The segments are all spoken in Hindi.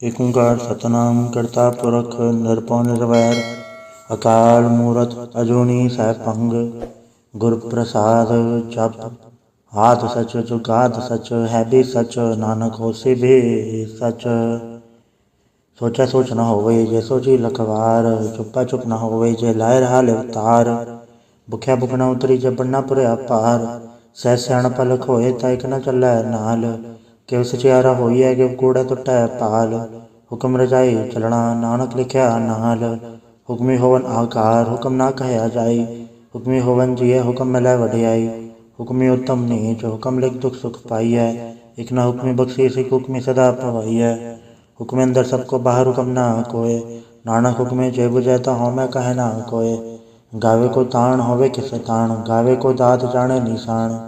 एक ओंकार सतनाम करता पुरख निरपौ निर्वैर अकाल मूरत अजूनी सैभंग गुर प्रसाद जप हाथ सच जुगाद सच है भी सच नानक होसी भी सच। सोचा सोच न होवे जे सोची लखवार चुप्पा चुप न होवे जे लाए रहा लिवतार भुख्या भुख न उतरी जे बनना पुरया पार सह सियाणप लख होए तैक न चलै नाल किव सचियारा होइए किव कूड़े टुटै पाल हुक्म रजाई चलना नानक लिखिया नाल हुक्मी होवन आकार हुक्म ना कहया जाई हुक्मी होवन जिय हुक्म मिलै वडियाई हुक्मी उत्तम नीच हुक्म लिख दुख सुख पाइयै इक न हुक्मी बख्शीस इक हुक्मी सदा पवाइयै हुक्म अंदर सबको बाहर हुक्म ना कोय नानक हुक्मे जे बुझै ता होमै कहे ना कोय गावे को ताण होवे किस ताण गावे को दात जाने निशान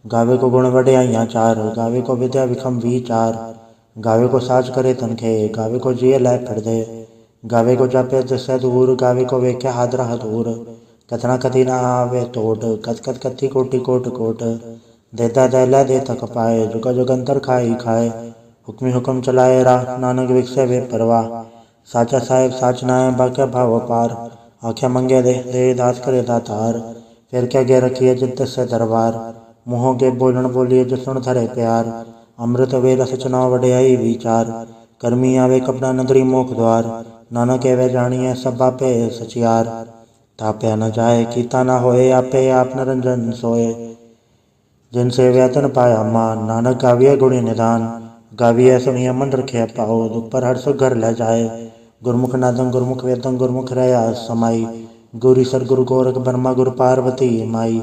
गावे को गुण वड्याइयाँ चार गावे को विद्या विखम विचार गावे को साज करे तनखे गावे को जिय लै फिर दे गावे को जापे दसै दूर गावे को वेख्या हादरा हदूर कथना कथी ना आवे तोट कथ कथ कथी कोटि कोट कोट देता दे लै दे थक पाए जुगा जुगंतर खाई खाए हुक्मी हुक्म चलाए राह नानक विकसे वे परवाह साचा साहेब साच नाय बाक्या भाव पार आख्या मंगे दे दास करे दातार फिर क्या गे रखिए जिद से दरबार मुँहों के बोलन बोलिए जो सुन धरे प्यार अमृत वेल सचना वड्याई विचार कर्मी आवे कपड़ा नगरी मोख द्वार नानक एवं जानिए सब बापे सचियार ताप्या न जाए कीता न होए आपे आप निरंजन सोए जिनसे व्यतन पाया मान नानक गाविय गुणी निदान गाविय सुनिय मन रखे पाओ दुख पर हर सुख घर ले जाए गुरमुख नादं गुरमुख वेदं गुरमुख रया समाई गुरी सर गुरु गोरख ब्रह्मा गुरु पार्वती माई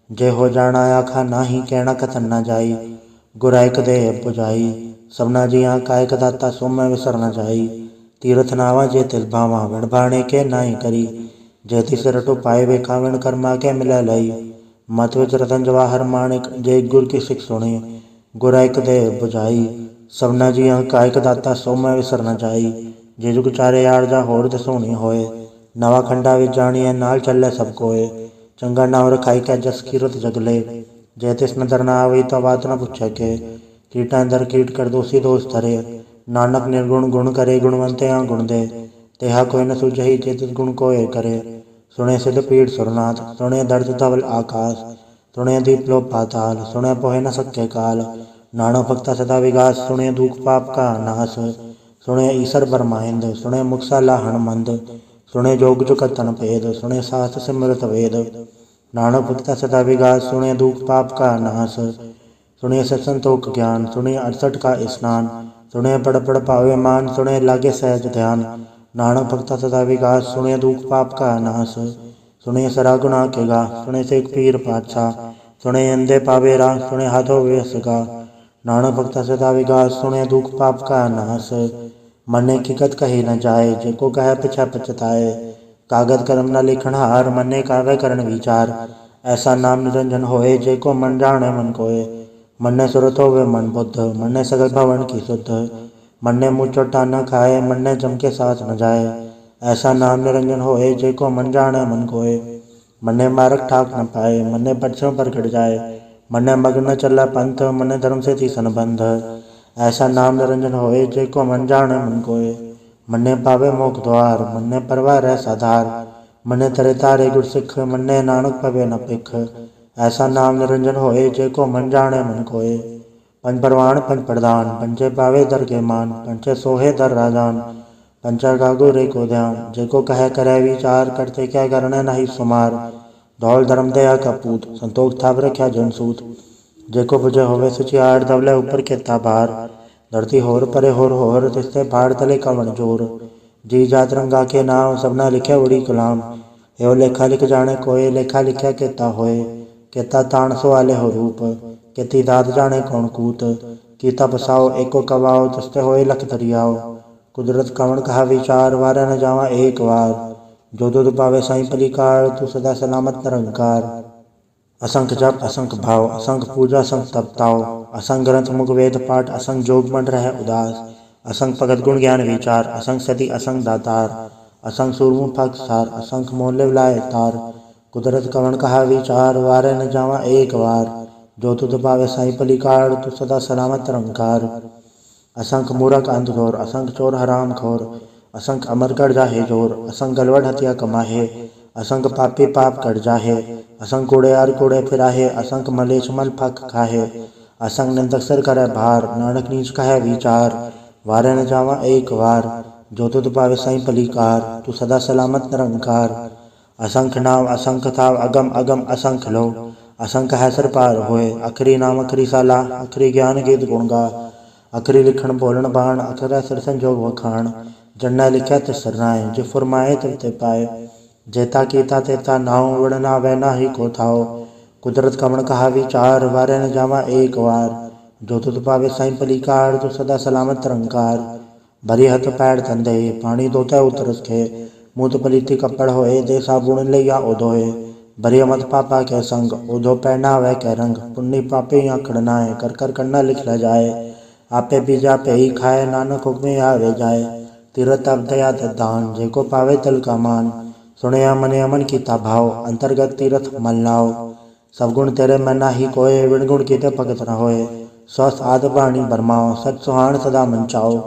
जय हो जाना आखा नाही कहना कथन न जाई गुरायक दे बुझाई सबना जिया कायक दाता सोम विसर न जाई तीर्थ नावा जे तिल भावा विण भाणे के नाई करी जय तिस रटो पाए वे खाविण कर्मा के मिलै लई मत विच रतन जवाहर माणिक जय गुर की सिख सुनी गुरायक दे बुझाई सबना जिया कायक दाता सोम विसर न जाई जे जुग चारे आड़ जा होर दसोनी होए नवा खंडा विच जानिए नाल चले सब कोए चंगा नाम रखाई कै जस कीरत जगले जय तिस नदर न आवी तो बात न पुछे के कीटा अंदर कीट कर दोषी दोष धरे नानक निर्गुण गुण करे गुणवंते गुण दे तेहा कोई न सुझही जे तिस गुण कोय करे सुने सिद्ध पीठ सुरनाथ सुने दर्द धवल आकाश सुने दीप लो पाताल सुने पोहे न सके काल नानो भक्ता सदा विगास सुने दुख पाप का नाश सुने ईसर बरमाइंद सुने मुक्सा लाहण मंद सुने जोग जुक तन भेद सुने सास सिमरत वेद नानक भक्ता सदा विगास सुने दुख पाप का नाश सुने सत्संतोख ज्ञान सुने 68 का स्नान सुने पड़ पड़ पावे मान सुने लागे सहज ध्यान नानक भक्ता सदा विगास सुने दुख पाप का नाश सुने सरा गुना के गा सुने से पीर पातशाह सुने अंधे पावे राह सुने हाथों वेस गा नानक भक्ता सदा विगास सुने दुख पाप का नाश मने की कत कही न जाए जेको कहे पिछा पछताए कागद कलम न लिखण हार मने कावे करण विचार ऐसा नाम निरंजन होए जेको मन जाने मन कोय मन्ने सुरत होवे मन बुद्ध मन्ने सगल भवन की शुद्ध मन्ने मुँह चोटा न खाए मन्ने जम के साथ न जाए ऐसा नाम निरंजन होए जेको मन जाने मन कोय मन्ने मारक ठाक न पाए मन्ने पक्षों पर कट जाए मन्ने मग्न चला पंथ मन्ने धर्म से थी संबंध ऐसा नाम निरंजन होए जेको मन जाने मन कोय मन्ने पावे मोख द्वार मन्ने परवार है साधार मन्ने तरे तारे गुर सिख मन्ने नानक पवे न पिख ऐसा नाम निरंजन होए जेको मन जाने मन कोय पंच परवान पंच प्रधान पंचे पावे दर के मान पंचे सोहे दर राजान पंचा गागो रे को ध्यान जेको कहे करे विचार करते क्या करने नहीं सुमार धौल धर्म दया का पूत संतोष थाप रख्या जनसूत जेको बुझे होवे सचियार दवले ऊपर के ताबार धरती होर परे होर तिसते भाड़ तले कवन जोर जी जात रंगा के नाम सबना लिखे उड़ी कलाम एवं लेखा लिख जाने कोय लेखा लिखा केता होए केता ताण सो आले हो रूप केती दाद जाने कौन कूत कीता बसाओ एको कवाओ तिसते होए लख दरियाओ कुदरत कवन कहा विचार वारा न जावा एक वार जो दुध पावे साई पलिकार तू सदा सलामत निरंकार असंख जप असंख भाव असंख पूजा असंख तपताओ असंख ग्रंथ मुख वेद पाठ असंख जोग मन रहे उदास असंख भगत गुण ज्ञान विचार असंख सती असंख दातार असंख सूरमु पग सार असंख मोल लाए तार कुदरत कवन कहा विचार वारे न जावा एक वार जो तुध पावे साई पलिकार तू सदा सलामत निरंकार असंख मूरख अंधघोर, असंख चोर हराम खोर, असंख अमरगढ़ जाहे जोर, असंख गलवड हथिया कमाहे, असंख पापी पाप कर जाहे, असंख कूड़े आर कूड़े फिराहे, असंख मलेच मल फक खाहे, असंख निंदक सिर करे भार, नानक नीच कहे विचार, वारे न जावा एक वार, जो तुध पावे सही पलीकार, तू सदा सलामत निरंकार। असंख नाम असंख थाव, अगम अगम असंख लो, असंख है सर पार होए, अखरी नाम अखरी साला, अखरी ज्ञान गीत गुण गा, अखरी लिखण बोलन बाण, अखरा सिर संजोग वखाण, जन्ना लिखा तिस सरनाए, जे फुरमाए तिव ते पाए, जेता कीता तेता नाव, वड़ ना वै ना ही को थाओ, कुदरत कमण कहा विचार, वारे न जावा एक वार, जो तुध पावे साई पलीकार, तू सदा सलामत निरंकार। भरी हथ पैर धंधे, पानी धोते उतरस खे, मुँह पलीती कपड़ होए, दे साबुन लिया ओधोए, भरी मत पापा के संग, ओधो पहना वह के रंग, पुण्य पापे आखड़ नाए, कर कर करना लिख ल जाए, आपे बीजा पे ही खाए, नानक हुक्मे आवे जाए, तीरथ अब दया दान, जेको पावे तिल का मान, सुनया मने अमन कीता भाव, अंतर्गत तीरथ मल नाव, सब गुण तेरे मैं नाही कोय, विण गुण कीते भगत न होए, स्वस्थ आद बाणी बरमाओ, सच सुहान सदा मन चाओ,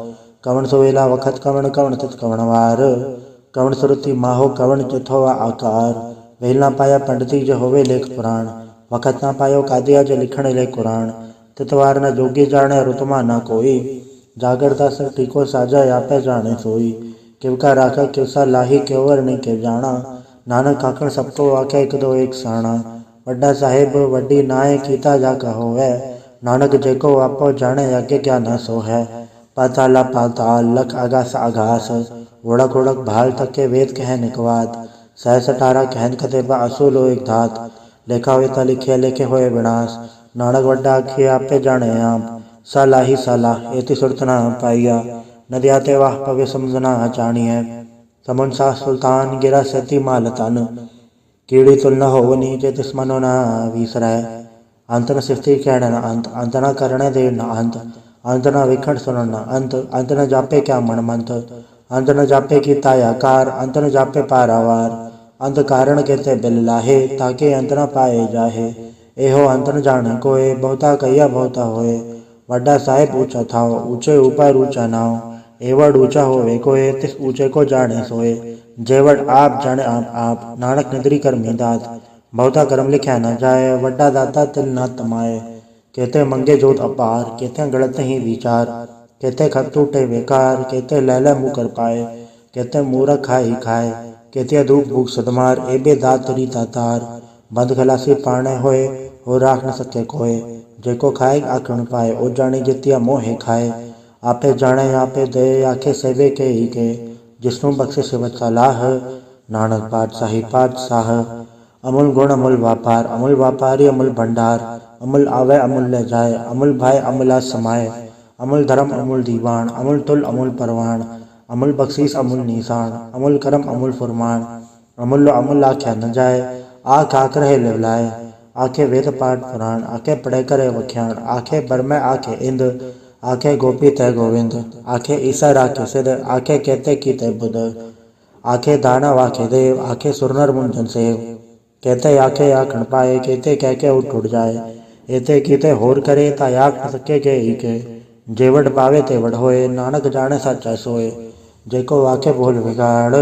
कवन सुवेला वखत कवन, कवन तित कवन वार, कवन सुरति माहो, कवन चिथो आकार, वेल ना पाया पंडिती जो होवे लेख पुराण, वखत ना पायो कादिया जो लिखण ले कुरान, तितवार न जोगी जाने रुतमा न कोई, जागरता सर टीको साजा आपे जाने सोई, किवका राखा किवसा लाही, क्योवर नहीं के जाना, नानक आखण सबको आखे एक दो एक साणा, वड्डा साहेब वड्डी नाय कीता जाका होवे, नानक जेको आपो जाने आगे क्या न सो है, पाताला पाताल लख आगास आगास, उड़क उड़क भाल तक के वेद कह निकवात, सहस अठारह कहन कतेबा असूल एक धात, लेखा वेता लिखे लेखे होए विनाश, नानक वड्डा आखिए आपे जाने आप, साला ही साला एति सुरत न पाइया, नदिया ते वाह पवे समझना जानिए, समुन सा सुल्तान गिरा सती माल तन, कीड़ी तुल न होवनी जे तिस मनो न विसरै, अंत न सिफती कहण न अंत, अंत न करणे दे न अंत, अंत न विखण सुनन न अंत, अंत न जापे क्या मन मंत, अंत न जापे कीता आकार, अंत न जापे पारावार, अंत कारण केते बिल लाहे, ताके अंत न पाए जाहे, एहो अंत न जाने कोय, बहुता कहिया बहुता होए, वड्डा साहेब ऊंचा थाओ, ऊंचे ऊपर ऊंचा नाव, एवड ऊंचा होवे कोय, तिस ऊंचे को जाने सोए, जेवड आप जाने आप, नानक निद्री कर्मी दात, बहुता कर्म लिख्या न जाए, वड्डा दाता तिल न तमाए, कहते मंगे जोत अपार, कहते गलत ही विचार, कहते खत टूटे बेकार, कहते लैला मुँह कर पाए, कहते मूरख खाई खाए, कहते धूप भूख सदमार, एबे दात तरी दातार, बंद खलासी पाने होए, हो राख न सके कोय, जेको खाए आखण पाए, ओ जाने जितिया मोहे खाए, आपे जाने आपे दे, आखे सेवे के ही के, जिसनु बख्शे सिवत सलाह, नानक पातशाही पातशाह, अमूल गुण अमूल व्यापार, अमूल व्यापारी अमूल भंडार, अमूल आवे अमूल ले जाए, अमूल भाई अमूला समाए, अमूल धर्म अमूल दीवान, अमूल तुल अमूल परवान, अमूल बख्शीस अमूल निशान, अमूल करम अमूल फुरमान, अमूल अमूल आख्या न जाए, आख आख रहे लेवलाए, आखे वेद पाठ पुराण, आखे पढ़े करे वख्याण, आखे बरमे आखे इंद, आखे गोपी तय गोविंद, आखे ईसर आखे सिद्ध, आखे कहते की तय बुध, आखे दानव आखे देव, आखे सुरनर मुंजन सेव, कहते आखे आखण पाए, कहते कह के उठ उठ जाए, एते कीते होर करे, ता आख न सके के ही के, जेवड पावे तेवड होए, नानक जाने सच्चा सोए, जेको आखे बोल बिगाड़,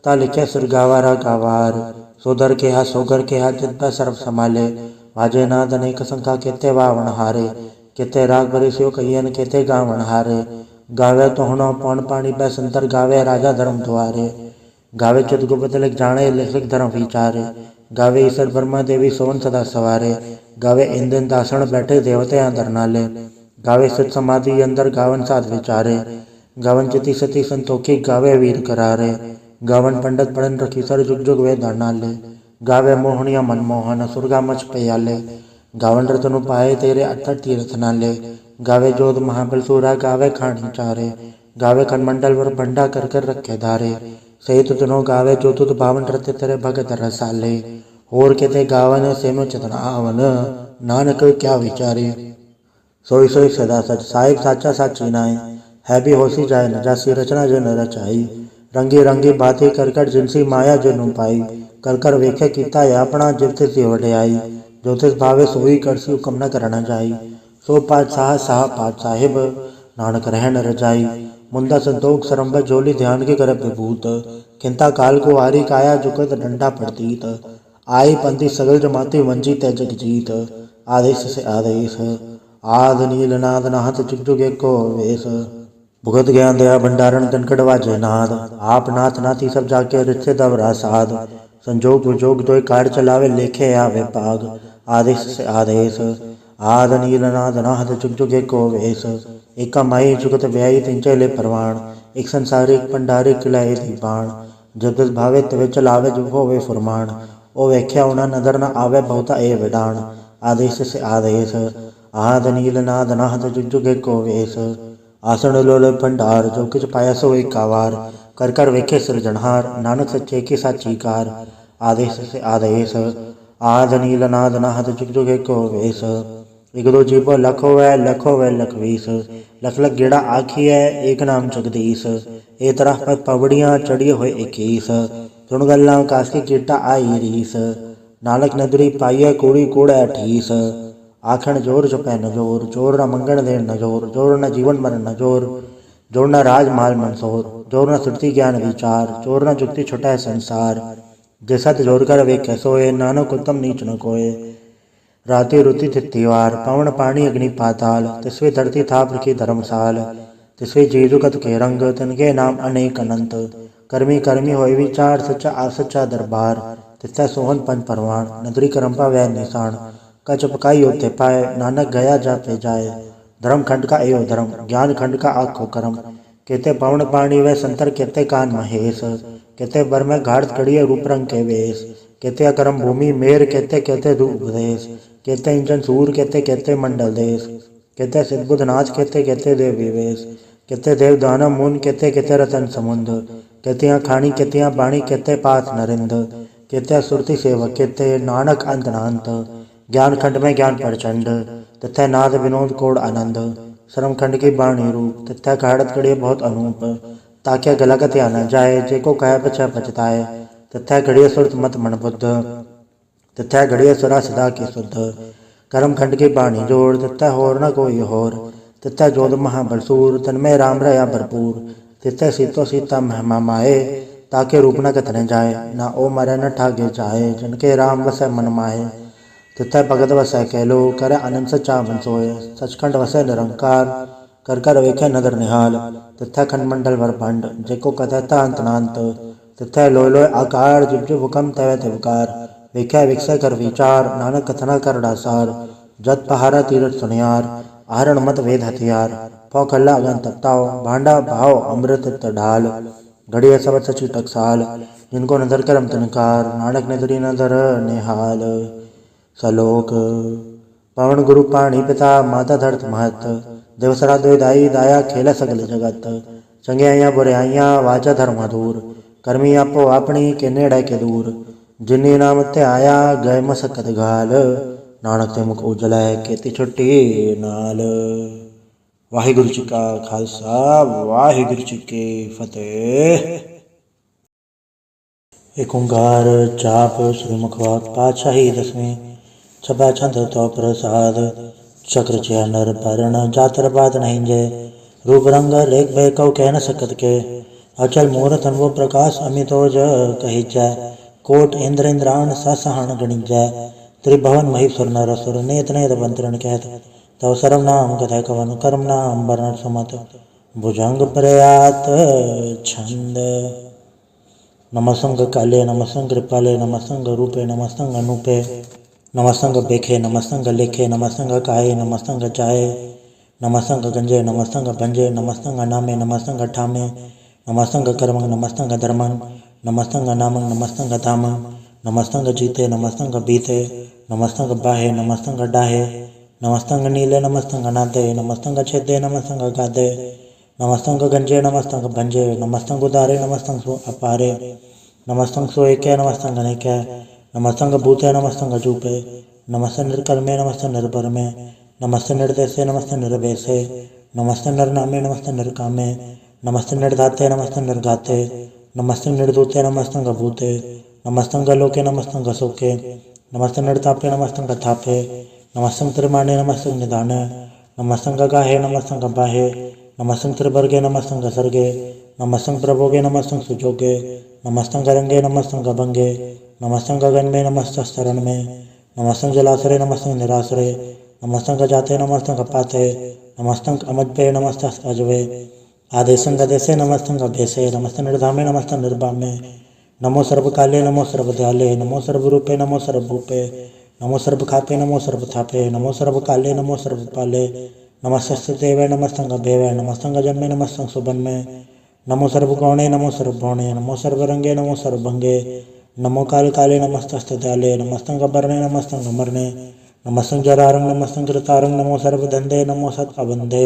ता लिखे सिर गावारा गावार, सोदर के हा सोगर के हा जित पर सर्व संभाले, वाजे नाद अनेक संख्या केते वावन हारे, केते राग भरे सियो कहियन केते गावन हारे, गावे तो हुनो पौन पानी पे संतर, गावे राजा धर्म द्वारे, गावे चित गुप्त लिख जाने लिख लिख धर्म विचारे, गावे ईश्वर ब्रह्मा देवी सोवन सदा सवारे, गावे इंद्र दासण बैठे देवते अंदर नाले, गावे सिद्ध समाधि अंदर गावन साध विचारे, गावन चिति सती संतोखी, गावे वीर करारे, गावन पंडित पढ़न रखी सर जुग जुग वे धरनाले, गावे मोहनिया मनमोहन सुरगा मच पयाले, गावन रतनु पाए तेरे अठर तीर्थ नाले, गावे जोध महाबल सूरा, गावे खानी चारे, गावे खनमंडल वर भंडा कर कर रखे धारे, सही तुतनो गावे जो तुत बावन रते तेरे भगत रसाले, होर केते गावन सेमो चतना आवन, नानक क्या विचारे, सोई सोई सदा सच, साहिब साचा साची नाय, है भी होसी जाए न जासी, रचना जो न रचाई, रंगी रंगी बातें कर कर जिनसी माया जो नु पाई, कर कर वेखे कीता है अपना जिवते सी वड्याई, जो तिस भावे सोई करसी हुकम न करना जाई, सो पातशाह साह पात साहिब, नानक रहन रजाई। मुंदा संतोख सरम्भ जोली ध्यान के कर विभूत। खिंता काल को आरी काया जुगत डंडा प्रतीत। आई पंथी सगल जमाती वंजी तय जग जीत। आदेश से आदेश आद नील नाद नाहत जुग जुग एको वेश। भुगत ज्ञान दया भंडारण कनकड़ वाजे नाद। आप नाथ नाथी सब जाके रिश्ते दवरा साध। संजोग विजोग दोय कार चलावे लेखे आवे पाग। आदेश से आदेश आद नील नाद नाहत जुग जुग एको वेश। एका माई जुगत व्यायी तिंचे ले परवाण। एक संसारिक पंडारिक लय दीपाण। जब जस भावे तवे चलावे जुग होवे फुरमाण। ओ व्याख्या उना नदर न आवे बहुता ए विडाण। आदेश से आदेश आद नील नाद नाहत जुग जुग एको वेश। आसन लोल भंडार जो किछ पाया सो एकावार। कर कर वेखे सृजनहार नानक सच्चे की साची कार। आदेश से आदेश आद नील नाद नाहत जुग जुग एको वेश। एक दो जीवो लख होवै लख वीस। लख लख गेड़ा आखी है एक नाम जगदीश। ए तरह पर पवड़ियाँ चढ़ी हुए 21। सुन गल्ला कास की कीटा आई रीस। नानक नदरी पाइय कूड़ी कूड़ ठीस। आखण जोर जपै न जोर जोर न मंगण देन न जोर जोर न जीवन मरण न जोर जोर न राज माल मनसोर जोर न सुरति ज्ञान विचार जोर न जुक्ति छुटै संसार। जे सत जोर कर वेखे सोए नानक उत्तम नीच न कोय। राति रुति तिथिवार पवन पानी अग्नि पाताल। तिसवे धरती थाप रखी धर्मसाल। तिसवे जीजु कत के रंग तिनके नाम अनेक अनंत। कर्मी कर्मी होय विचार सच्चा सच्चा दरबार। तिस्ता सोहन पंच परवान नगरी करम्पा वै निशान। कच पकाई होते पाए नानक गया जा पे जाए। धर्म खंड का एवं धर्म ज्ञान खंड का आखो कर्म। कहते पवन पानी व संतर कहते कान महेश। कहते बर में घाट कड़िए रूप रंग के वेश। कहते अकरम भूमि मेर कहते कहते उपदेश। कहते इंजन सूर कहते मंडल देश। कहते सिद्धबुद्ध नाच कहते देव विवेश। कहते देव दानव मुन कहते रतन समुंद। कहते खानी कहते बाणी कहते पाथ नरिंद। कहते सुरति सेवक कहते नानक अंत नांत। ज्ञान खंड में ज्ञान प्रचंड तथा नाद विनोद कोड आनंद। श्रम खंड की बाणी रूप तथा घाड़त कड़िए बहुत अनूप। ताकि गलगत या न जाए जेको कह पछा पछताए। तथा घड़िए सुरत मत मन बुद्ध तथा घड़िए सुरा सदा की शुद्ध। कर्म खंड की बाणी जोड़ तथा होर न कोई होर। तथा जोध महाबलसूर तन्मय राम रया भरपूर। तथा सीतो सीता महिमा माए ताके रूप न कतने जाए। ना ओ मरे न ठागे जाए जिनके राम वसै मन माए। तथा भगत वसै कहलो करे आनंद सच्चा मन सोय। सचखंड वसै निरंकार कर कर वेखे नदर निहाल। तथा खंड मंडल वरपंड जेको कथता अंत नांत। तथा लोय लोय आकार जुब जुब हुकम तवै तिवकार। वेखे विकसै कर विचार नानक कथना कर डासार। जत पहारा तीरथ सुनियार आहरण मत वेद हथियार। पौ खल्ला अगन तपताओ भांडा भाव अमृत ढाल। घड़िया सब सची टकसाल जिनको नजर करम तनकार। नानक नजरी नजर निहाल। सलोक पवन गुरु पाणी पिता माता धरत महत। देवसरा द्वेदाई दाया खेल सगल जगत। चंगियाइयाँ बुराइयाँ वाचा धर्म अधूर। कर्मी आपो अपनी के नेड़े के दूर। जिन्नी नाम ते आया गए मसकत घाल। नानक ते मुख उजल है केती छुट्टी नाल। वाहिगुरु जी का खालसा वाहिगुरु जी की फतेह। एक ओंकार जाप श्री मुखवाक पातशाही दसवीं। छपा छंद तो प्रसाद चक्र चैनर भरण जातर बाद नहीं जय। रूप रंग लेख भय कौ कह न सकत के। अचल मूर्त अनुभव प्रकाश अमितोज कही जय। कोट इंद्र इंद्राण ससहन गणि जय। त्रिभवन महीश्वर नर सुर नेत नेत बंतरण कहत। तव सर्व नाम कथय कवन कर्म नाम वर्ण सुमत। भुजंग प्रयात छंद नमस्संग काले नमस्संग कृपाले नमस्संग रूपे नमस्संग अनूपे। नमस्संग बेखे नमस्संग लेखे नमस्संग काये नमस्संग जाए। नमस्संग गंजे नमस्संग भंजे नमस्संग नामे नमस्संग ठामे। नमस्संग कर्मंग नमस्संग धर्मंग नमस्संग नामंग नमस्संग धामंग। नमस्संग जीते नमस्संग बीते नमस्संग बाहे नमस्संग डाहे। नमस्संग नीले नमस्संग नादे नमस्संग छेदे नमस्संग गादे। नमस्संग गंजे नमस्संग भंजे नमस्संग उदारे नमस्संग अपारे। नमस्संग सोएके नमस्संग अनेके नमस्संग भूते नमस्संग जूपे। नमस्ते निर्कर्मे नमस्ते निर्भरमे नमस्ते निर्देशे नमस्ते निर्वेशे। नमस्ते निर्नामे नमस्ते निर्कामे नमस्ते निर्धाते नमस्ते निर्घाते। नमस्ते निर्दूते नमस्तंग भूते नमस्तंग लोके नमस्तंग सोके। नमस्ते निर्तापे नमस्तंग थापे नमस्तंग त्रिमाणे नमस्तंग निधाने। नमस्तंग गाहे नमस्तंग बाहे नमस्तं त्रिवर्गे नमस्तं गसर्गे नमस्तं प्रभोगे नमस्तं सुजोगे नमस्तं गरंगे नमस्तं गभंगे नमस्तं गगन में नमस्तस्तरण में नमस्तं जलासरे नमस्तं निरासरे नमस्तं गजाते नमस्तं गपाते नमस्तं अमज्ञे नमस्तं अजवे आदेशं गदेशे नमस्तं गभेशे नमस्तं निर्धामे नमस्तं निर्भामे नमो सर्वकाले नमो सर्वदयाले नमो सर्वरूपे नमो सर्वभूपे नमो सर्वखापे नमो सर्वथापे नमो सर्वकाले नमो सर्वपाले नमस्तस्य देवे नमस्तं गभेवे नमस्तं गजन्मे नमस्तं सुबन्मे नमो सर्वगौणे नमो सर्वभौणे नमो सर्वरंगे नमो सर्वभंगे नमो काले काले नमस्तस्तदयाले नमस्तं गबर्णे नमस्तं गमर्णे नमस्तं जरारंग नमस्तं कृतारंग नमो सर्वधन्धे नमो सत्कबन्धे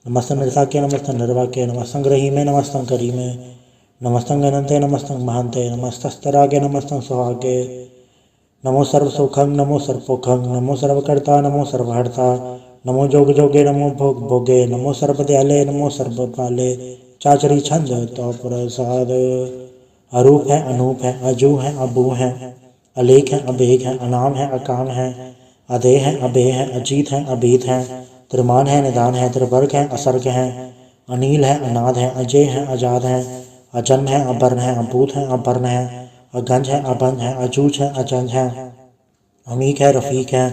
नमस्तं निर्साक्य नमस्तं निर्वाक्य नमस्तं ग्रहीमे नमस्तं करीमे नमस्तं गणन्ते नमस्तं महान्ते नमस्तस्तरागे नमस्तं सुहागे नमो सर्वसुखं नमो सर्वपोखं नमो सर्वकर्ता नमो सर्वहर्ता नमो जोग जोगे नमो भोग भोगे नमो सर्वदयाले नमो सर्वपाले चाचरी छंद तो प्रसाद अरूप है अनूप है अजू है अबू है अलेख है अबेग है अनाम है अकाम है अदे है अबे है अजीत है अबीत है त्रिमान है निदान है त्रिवर्ग है असर्ग है अनील है अनाद है अजय है आजाद है अजन्म है अबर्ण है अभूत है अबर्ण है अगंज है अबंध है अजूज है अजंज है अमीक है रफीक है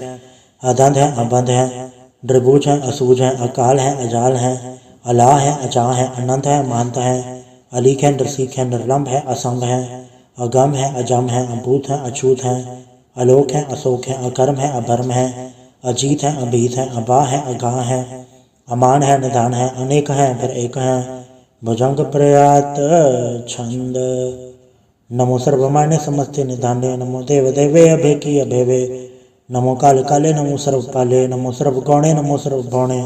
अदंध है अबंध है द्रिभुज है असूज है अकाल है अजाल है अला है अजा है अनंत है महंत है अलीक है नरसीक है निर्लम्ब है असंग है अगम है अजम है अभूत है अछूत है अलोक है अशोक है अकर्म है अभर्म है अजीत है अभीत है अबा है अगाह है अमान है निदान है अनेक है फिर एक है भुजंग प्रयात छंद नमो सर्वमान्य समस्ते निधाने नमो देव देवे अभे की अभेवे नमो काल काले नमो सर्वपाले नमो सर्वगौणे नमो सर्वभौणे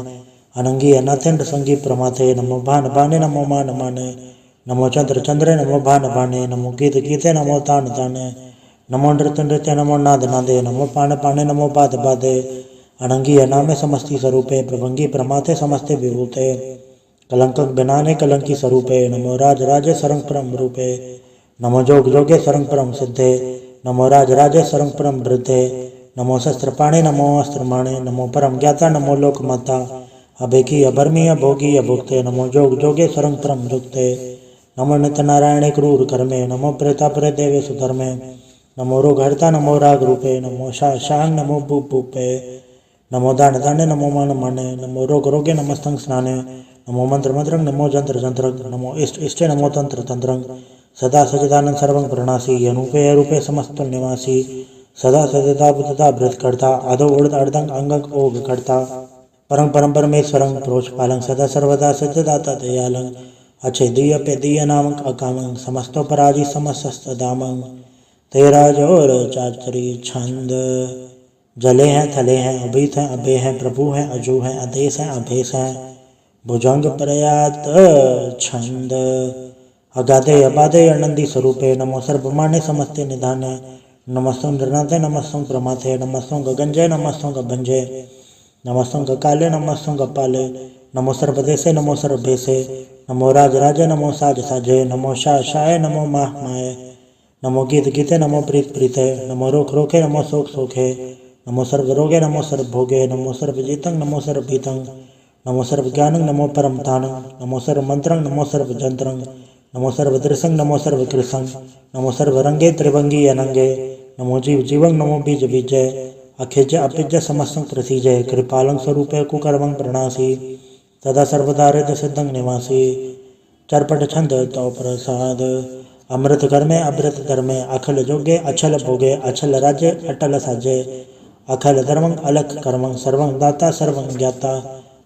अनंगी अनाथेन्द्र संगी प्रमाथे नमो भान भाने नमो मान माने नमो चंद्र चंद्रे नमो भान भाने नमो गीत गीते नमो तान ताने नमो नृत्य नृत्य नमो नाद नादे नमो पान पाने नमो बाद बादे अनंगी अनामे समस्ती स्वरूपे प्रभंगी प्रमाथे समस्ते विभूते कलंकक बिनाने कलंकी स्वरूपे नमो राज राजे सरंग परम रूपे नमो जोग जोगे सरंग परम सिद्धे नमो राज राजे सरंग परम वृद्धे नमो शस्त्र पाणे नमो अस्त्र माणे नमो परम ज्ञाता नमो लोक माता अभेकी अभर्मी अभोगी अभुक्ते नमो जोग जोगे सरंग परम जुक्ते नमो नित्य नारायणे क्रूर कर्मे नमो प्रेता प्रे देवे सुधर्मे नमो रोग हरता नमो राग रूपे नमो शाह शांग नमो भूप भूपे नमो दान दाने नमो मान माने नमो रोग रोगे नमस्तंग स्नाने नमो मंत्र मंत्रंग नमो जंत्र जंत्रंग नमो इष्ट इष्टे नमो तंत्र तंत्रंग सदा सचिदानंद सर्वं प्रणासी अनुपे अरूपे समस्त निवासी सदा सदा बुद्धता वृत करता आदो उड़द अर्धंग अंगक ओग करता परम परम परमेश्वरं प्रोच पालं सदा सर्वदा सत्यदाता दयालं अच्छे दीय पे दीय नामक अकामं समस्तो पराजी समस्त दामं तेरा जोर चाचरी छंद जले हैं थले हैं अभीत हैं अभे हैं प्रभु हैं अजू हैं अदेश हैं अभेश हैं भुजंग प्रयात छंद अगाधे अबाधे अनंदी स्वरूपे नमो सर्वमाने समस्ते निधाने नमस्तों निर्नाथे नमस्तों प्रमाथे नमस्तों गगंजय नमस्तों गभंजय नमस्तों काले नमस्तों गपाले नमो सर्वदेशे नमो सर्वभेशे नमो राज राजे नमो साज साजे नमो शाह शाय नमो माह माए नमो गीत गीते नमो प्रीत प्रीते नमो रोक रोके नमो शोक शोके नमो सर्व रोगे नमो सर्व भोगे नमो सर्व जीतं नमो सर्व भीतं नमो सर्व ज्ञानं नमो परम तानं नमो सर्व मंत्रं नमो सर्व जंत्रं नमो सर्व दृसं नमो सर्व कृसं नमो सर्व रंगे त्रिभंगी अनंगे नमो जीव जीवं नमो बीज बीजय अखिज अपिज समस्तं प्रसीजय कृपालं स्वरूपे कुकर्मं प्रणासी सदा सर्वदारिद्र सिद्धं निवासी चरपट छंद तो प्रसाद अमृत कर्मे अमृत धर्मे अखिल जोगे अछल भोगे अछल राज्य अटल साजे अखिल धर्मं अलख कर्मं सर्वं दाता सर्वं ज्ञाता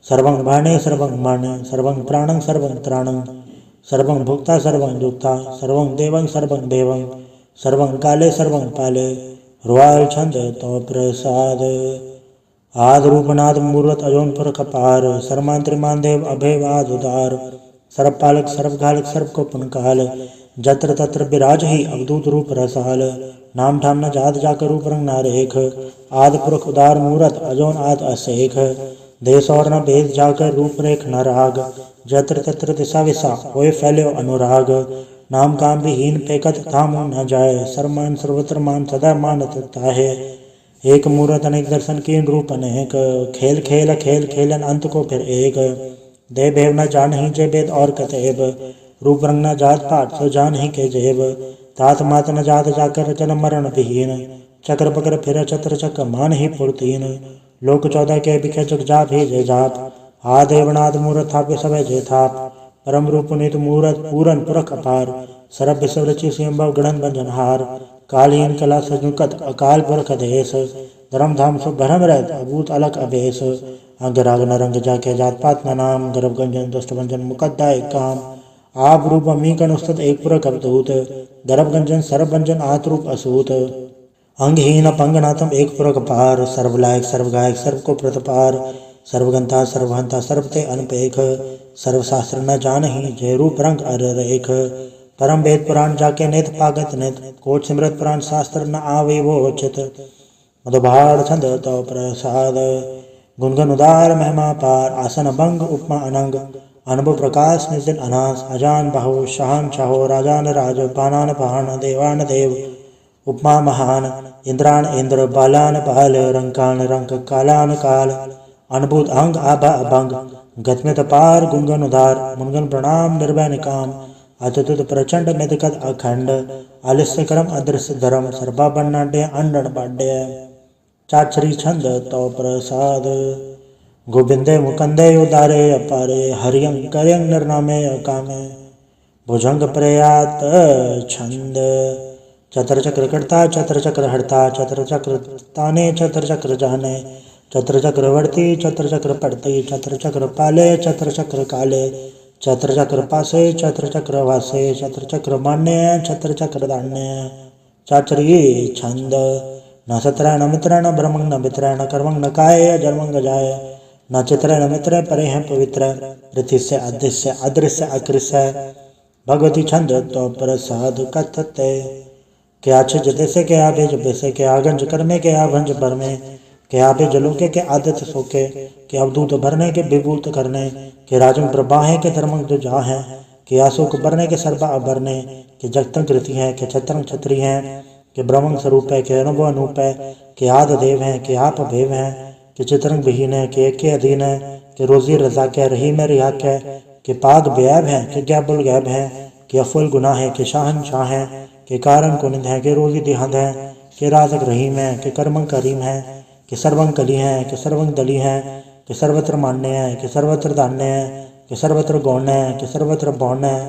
सर्वं भाणे सर्वं माने सर्वं प्राणं सर्वं त्राणं सर्वं भुक्ता सर्वं दुक्ता सर्वं देवं सर्वं देवं सर्वं काले सर्वं पाले रुआल छंद तो प्रसाद आद रूपनाद मूर्त अजोनपुर कपार सर्मांत्रिमान देव अभेव आद उदार सर्वपालक सर्वघालक सर्व को पुनकाल जत्र तत्र विराज ही अवधूत रूप रसाल नाम ठाम न जात जाकर रूप रंग नारेख आद पुरख उदार मूरत अजोन आद असेख देश और न भेद जाकर रूप रेख न राग जत्र तत्र दिशा विसा होए फैले अनुराग नाम काम विहीन पेकत धाम न जाए सर्वमान सर्वत्र मान सदा मानत ताहे एक मूरत अनेक दर्शन कीन रूप अनेक खेल खेल खेल खेलन अंत को फिर एक दे भेव न जानहि जे वेद और कतेब, रूप रंग न जात पाठ सो जानहि के जेब, तात मात न जात जाकर जन मरण विहीन, चक्र बकर फिर चत्र चक्र मान ही फुर्तीन, लोक 14 के बिखे जग जा भेजे जाप, आ देवनाथ मूरत थापे सभय जे थाप, परम रूप नित मूरत पूरन पुरख अपार, सरब विश्व रचि सिंबव गणन बंजनहार, कालीन कला सजुकत अकाल पुरख देश, धर्म धाम सो भरम रहत अभूत अलग अभेश, अंग राग न रंग जाके जात पात न नाम, गर्भ गंजन दुष्ट भंजन मुकद्दा एक काम, आप रूप अमी कनुस्तत एक पुरख अवधूत, गर्भ गंजन सर्व भंजन आत रूप असूत, अंगहीन अपंग नाथम एक पुरख पार, सर्व लायक सर्व गायक सर्व को प्रतपार, सर्वगंता सर्वहंता सर्वते अनपेख, सर्व शास्त्र न जानहि जय रूप रंग अर रेख, परम वेद पुराण जाके नित पागत नित, कोट सिमरत पुराण शास्त्र न आवे वो चित, मधुभार छंद तो प्रसाद, गुनगुन उदार महिमा पार, आसन भंग उपमा अनंग, अनुभव प्रकाश निजिन अनास, अजान बाहु शाहन शाहो, राजान राज पानान पान, देवान देव उपमा महान, इंद्रान इंद्र बालान बाल, रंकान रंक कालान काल, अनुभूत अंग आभा अभंग, गतमित पार गुंगन उदार, मुनगन प्रणाम निर्भय निकाम, अतुत प्रचंड मिदकत अखंड, आलिस्य करम अदृश्य धर्म, सर्वा बन्नाड्य अंडन पाड्य, चाचरी छंद तो प्रसाद, गोविंदे मुकंदे उदारे अपारे, हरियं करयं निर्नामे अकामे, भुजंग प्रयात छंद, चतर चक्र करता चतर चक्र हरता, चतर चक्र ताने चतर चक्र जाने, चतर चक्र वर्ती चतर चक्र पड़ती, चतर चक्र पाले चतर चक्र काले, चतर चक्र पासे चतर चक्र वासे, चतर चक्र मान्य चतर चक्र दान्य, चाचरी छंद, न सत्र न मित्र न ब्रह्मंग न मित्र न कर्मंग न काय जन्मंग जाय, न चित्र न मित्र परे हैं पवित्र, पृथ्वी अदृश्य अदृश्य अकृष्य, भगवती छंद तो प्रसाद कथते, क्या जते से क्या आभे जबे से क्या आगंज कर्मे के आभंज भरमे, के आभे जलोके के आदत सोके, के अवधूत भरने के विभूत करने, के राजन प्रभाहे के धर्मंग जो जा है, के आशोक भरने के सर्वा अभरने, के जगतंग कृति है, के छत्रंग छत्री हैं, के ब्रह्मंग स्वरूप है, के अनुभव अनूप है, के आद देव हैं, के आप भेव हैं, के चित्रंग विहीन है, के एक के अधीन है, के रोजी रजा के रही में रिहा के पाग बेअब है, के गैबुल गैब है, के अफुल गुनाह है, के शाहन शाह है, के कारण कुनिंद है, के रोजी दिहंद है, के राजक रहीम है, के कर्मंग करीम है, के सर्वंग कली है, के सर्वंग दली है, के सर्वत्र मान्य है, के सर्वत्र दान्य है, के सर्वत्र गौण है, के सर्वत्र बौन है,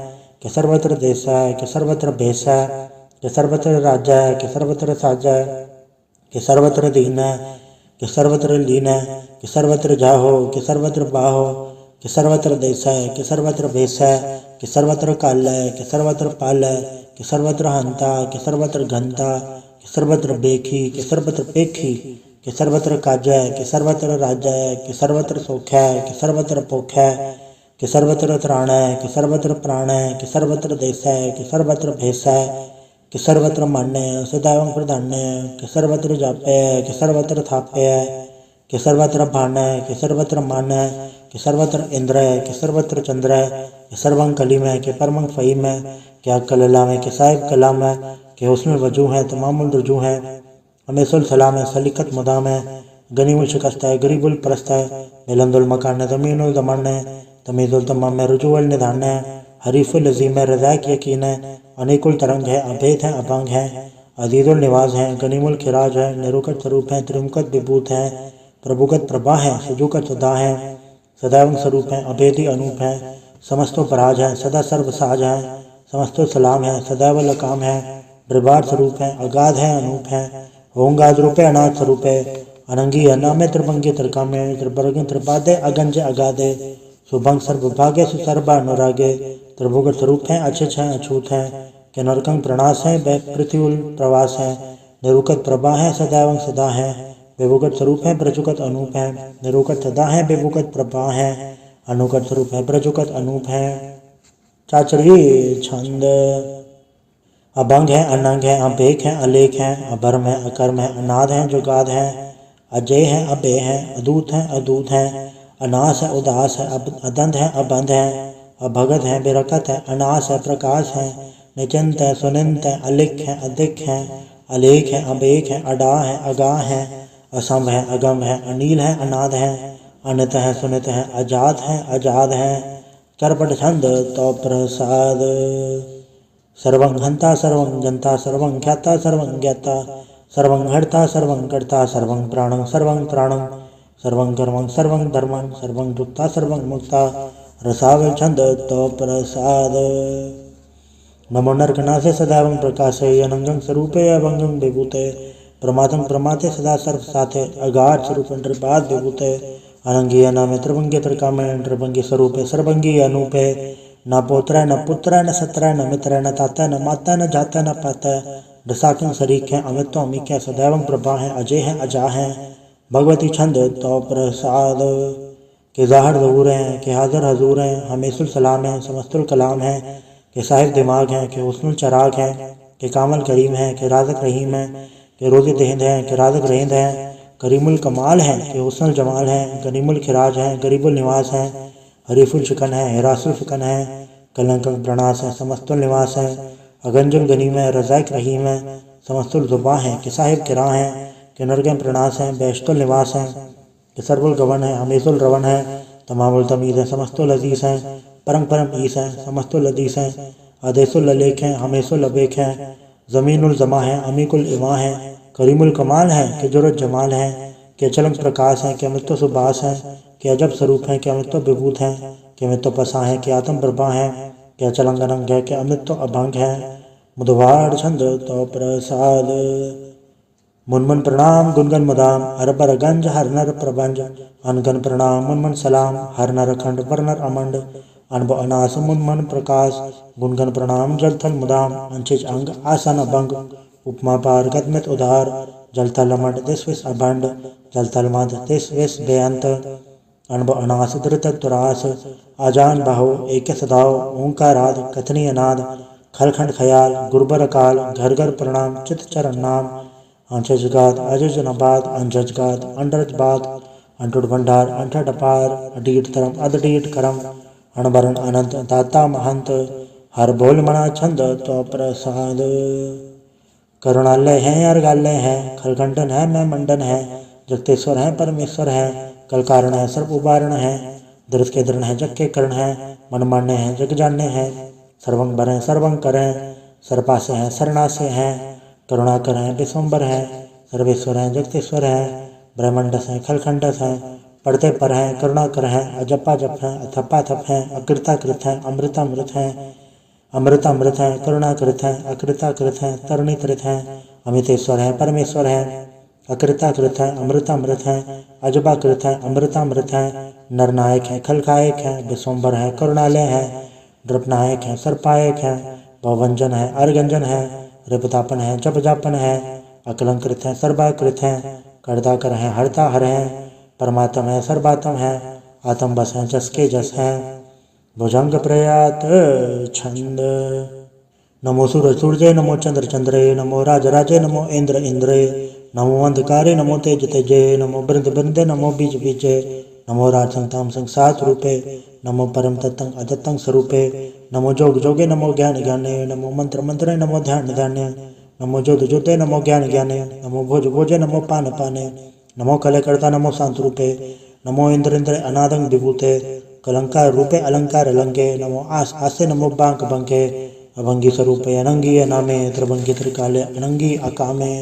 के सर्वत्र देश है, के सर्वत्र भेष है, के सर्वत्र राज्य है, के सर्वत्र साज है, के सर्वत्र दीन है, के सर्वत्र लीन है, के सर्वत्र जाहो, के सर्वत्र बाहो, के सर्वत्र देश है, के सर्वत्र भेष है, के सर्वत्र काल है, के सर्वत्र पाल है, के सर्वत्र हंता, के सर्वत्र घंता, के सर्वत्र बेखी, के सर्वत्र पेखी, के सर्वत्र काज है, के सर्वत्र राज्य है, के सर्वत्र सोख है, के सर्वत्र पोख है, के सर्वत्र त्राण है, के सर्वत्र प्राण है, के सर्वत्र देश है, के सर्वत्र भेष है, कि सर्वत्र मान्य सदैव प्रधान्य, कि सर्वत्र जाप्य है, कि सर्वत्र थाप्य है, कि सर्वत्र भान है, कि सर्वत्र मान है, कि सर्वत्र इंद्र है, कि सर्वत्र चंद्र है, कि सर्वंग कलीम है, कि परमंग फहीम है, कि कलला में, कि साहिब कलाम है, कि उसमें वजू है, तमामुल रुजू है, हमेशुल सलाम है, सलीकत मुदाम है, गनीमुल शिकस्त है, गरीबुल परस्त है, मिलंदुल मकान है, तमीनुल दमन है, तमीजुल तमाम है, रुजुअल निधान है, हरीफुल अजीम है, रज़ाक यकीन है, अनेकुल तरंग है, अभेद है, अभंग है, अजीजुल निवाज है, गनीमुल खिराज है, निरुकत स्वरूप है, त्रिमुकत विभूत है, प्रभुगत प्रभा है, सजुकत सदा है, सदैव स्वरूप है, अभेदी अनूप है, समस्तो पराज है, सदा सर्व साज है, समस्तो सलाम है, सदैव लकाम है, द्रिबार स्वरूप है, अगाध है, अनूप है, होंगाद रूपे अनाथ स्वरूप है, अनंगी अनामे त्रिभंगी त्रिकामे, त्रिभर्ग त्रिपादे अगंज अगाधे, सुभंग सर्वभाग्य सुसर्वा अनुरागे, त्रिभुग स्वरूप हैं, अछिछ हैं, अछूत हैं, के नरकंग प्रणास हैं, पृथ्वी प्रवास हैं, निरुकत प्रभा है, सदैव सदा है, विभुगत स्वरूप है, प्रजुकत अनूप है, निरुकत सदा है, विभुगत प्रभा है, अनुगत स्वरूप है, प्रजुकत अनूप है। चाचरी छंद, अभंग है, अनंग है, अभेक है, अलेख है, अभर्म है, अकर्म है, अनाद है, जुगाद है, अजय है, अभय है, अदूत है, अदूत है, अनास है, उदास है, अदंत है, अबंध है, अभगत है, बेरकत है, अनास है, प्रकाश है, निचिंत है, सुनिंत है, अलिख है, अधिक है, अलेख है, अबेक है, अडा है, अगा है, असम है, अगम है, अनील है, अनाद है, अनित हैं सुनित हैं अजात हैं आजाद हैं, चरपट छंद तो प्रसाद। सर्वं हंता सर्वं जनता सर्वं ख्याता सर्वं ज्ञाता, सर्वं हर्ता सर्वं कर्ता सर्वं प्राणं सर्वं त्राणं, सर्वं कर्मं सर्वं धर्मं सर्वं युक्ता सर्वं मुक्ता, रसावल छंद तो प्रसाद। नमो नरकनाथे सदैवं प्रकाशे, अनंगं स्वरूपे अभंगं विभूते, प्रमादं प्रमाते सदा सर्व साथे, अगाध स्वरूप नृपाद विभूते, अनंगी अनामे त्रिभंगी त्रिकामे नृभंगी स्वरूपे सर्वंगी अनूपे, न पोत्र न पुत्र न सत्र न मित्र न ताता न माता न जाता न पाता, रसाक्यों शरीक है अमित तो अमिक है, सदैवं प्रभा है अजय है अजा है, भगवती छंद तो प्रसाद। के ज़ाहिर ज़हूर हैं के हाजिर हजूर हैं, हमेशुल सलाम है समस्तुल कलाम है, के साहिब दिमाग हैं के हुस्नुल चराग हैं, के कामल करीम हैं के राज़क रहीम हैं, के रोज़े दहिंद हैं के राज़क रहिंद हैं, करीमुल कमाल हैं के हुस्नुल जमाल हैं, करीमुल खिराज हैं गरीबुल निवास हैं, हरीफुल शिकन है हिरासुल फिकन है, कलंकं प्रणास है समस्तुल निवास है, अगंजुल गनीम है रज़ाक रहीम है, समस्तुल ज़ुबा हैं के साहिब किरा हैं, के नरगम प्रणास हैं बेशतुल निवास हैं, के सर्वुल गवन है हमेशुल रवन है, तमामुल तमीज़ हैं समस्तुल अजीज़ हैं, परम परम ईस हैं समस्तुल लदीस हैं, आदेशुल अलेख हैं हमेशुल अबेक हैं, ज़मीनुल जमा हैं अमीकुल इमा हैं, करीमुल कमाल हैं के जुरत जमाल हैं, के चलंग प्रकाश हैं के अमृत सुबास हैं, के अजब स्वरूप हैं के अमृत विभूत हैं, के अमृत पसा हैं के आत्म प्रभा हैं, के अचलंग अनंग है के अमृत अभंग हैं, मुदवाड़ छंद तो प्रसाद। मुनमुन प्रणाम गुनगन मुदाम, हर बर गंज हर नर प्रबंज, अनगन प्रणाम मुनमुन सलाम, हर नर खंड पर नर अमंड, अनब अनास मुनमन प्रकाश, गुनगन प्रणाम जल थल मुदाम, अंचिज अंग आसन अभंग, उपमा पार गदमित उदार, जल थल अमंड दिस विस अभंड, जल थल मध दिस विस बेअंत, अनब अनास धृत तुरास, आजान बाहो एक सदाओ, ओंकाराद कथनी अनाद, खलखंड खयाल गुरबर काल, घर घर प्रणाम चित चरण नाम, अंशजगात अजज नबाद अंजजगात अंडरज बात, अंटुट भंडार अंठट अपार, अडीट तरम अदडीट करम, अणबरण अनंत दाता महंत, हर बोल मना छंद तो प्रसाद। करुणालय है अर्गालय है, खलखंडन है मैं मंडन है, जगतेश्वर है परमेश्वर है, कल कारण है सर्व उबारण है, दृढ़ के दृढ़ है जग के कर्ण है, मन मान्य है जग जानने हैं, सर्वंग भरें सर्वंग करें, सर्पासे हैं सरनासे हैं, करुणा करें विश्वम्बर हैं, सर्वेश्वर हैं जगतेश्वर हैं, ब्रह्मंडस हैं खलखंडस हैं, पढ़ते पर हैं करुणा कर हैं, अजपा जप हैं अथपा थप हैं, अकृता कृत हैं अमृतामृत हैं, अमृतामृत हैं करुणा कृत हैं, अकृता कृत हैं तरुणी कृत हैं, अमितेश्वर हैं परमेश्वर हैं, अकृता कृत हैं अमृतामृत हैं, अजबा कृत हैं अमृतामृत हैं, नरनायक हैं खलकायक हैं, विश्वम्बर हैं करुणालय हैं, नृपनायक हैं सर्पायक हैं, भवंजन है अर्गंजन है, रिपतापन है जप जापन है, अकलंकृत हैं सर्वाकृत हैं, कर्ताकर हैं हरता हर हैं, परमात्म है सर्वात्म है, आत्म बस हैं जस के जस हैं, भुजंग प्रयात छंद। नमो सूरज सूर्य नमो चंद्र चंद्रे, नमो राज राजे नमो इंद्र इंद्रे, नमो अंधकारे नमो तेज तेजे, नमो बृंद बृंदे नमो बीज बीजे, नमो राज संताम संसात रूपे, नमो परम तत्तं अदत्तं स्वरूपे, नमो जोग जोगे नमो ज्ञान ज्ञाने, नमो मंत्र मंत्रे नमो ध्यान ध्याने, नमो ज्योत ज्योते नमो ज्ञान ज्ञाने, नमो भोज भोजे नमो पान पाने, नमो कलकर्ता नमो शांत रूपे, नमो इंद्र इंद्र अनादं विभूते, कलंकार रूपे अलंकार अलंके, नमो आस आसे नमो बांक बंके, अभंगी स्वरूपे अनंगी अनामे, त्रिभंगी त्रिकाले अनंगी अकामे,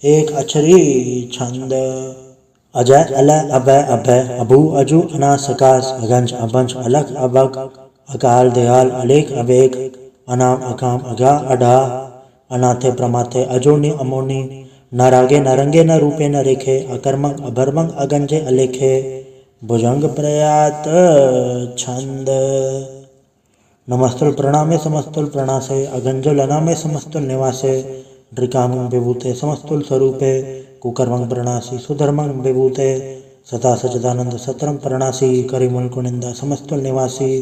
एक अक्षरी छंद। अजय अलय अभय अभय, अभू अजू अना सकाश, अगंज अभंज अलख अबक, अकाल दयाल अलेख अबेक, अनाम अकाम अगा अडा, अनाथे प्रमाथे अजोनी अमोनी, न रागे न रंगे न रूपे न रेखे, अकर्मंग अभर्मंग अगंजे अलेखे, भुजंग प्रयात छंद। नमस्तुल प्रणामे समस्तुल प्रणासे, अगंजुल अनामे समस्तुल निवासे, नृकामं विभूते समस्तुल स्वरूपे, कुकर्मं प्रणासी सुधर्मं विभूते, सदा सचिदानंद सत्रं प्रणासी, करिमुल कुनिंदा समस्तुल निवासी,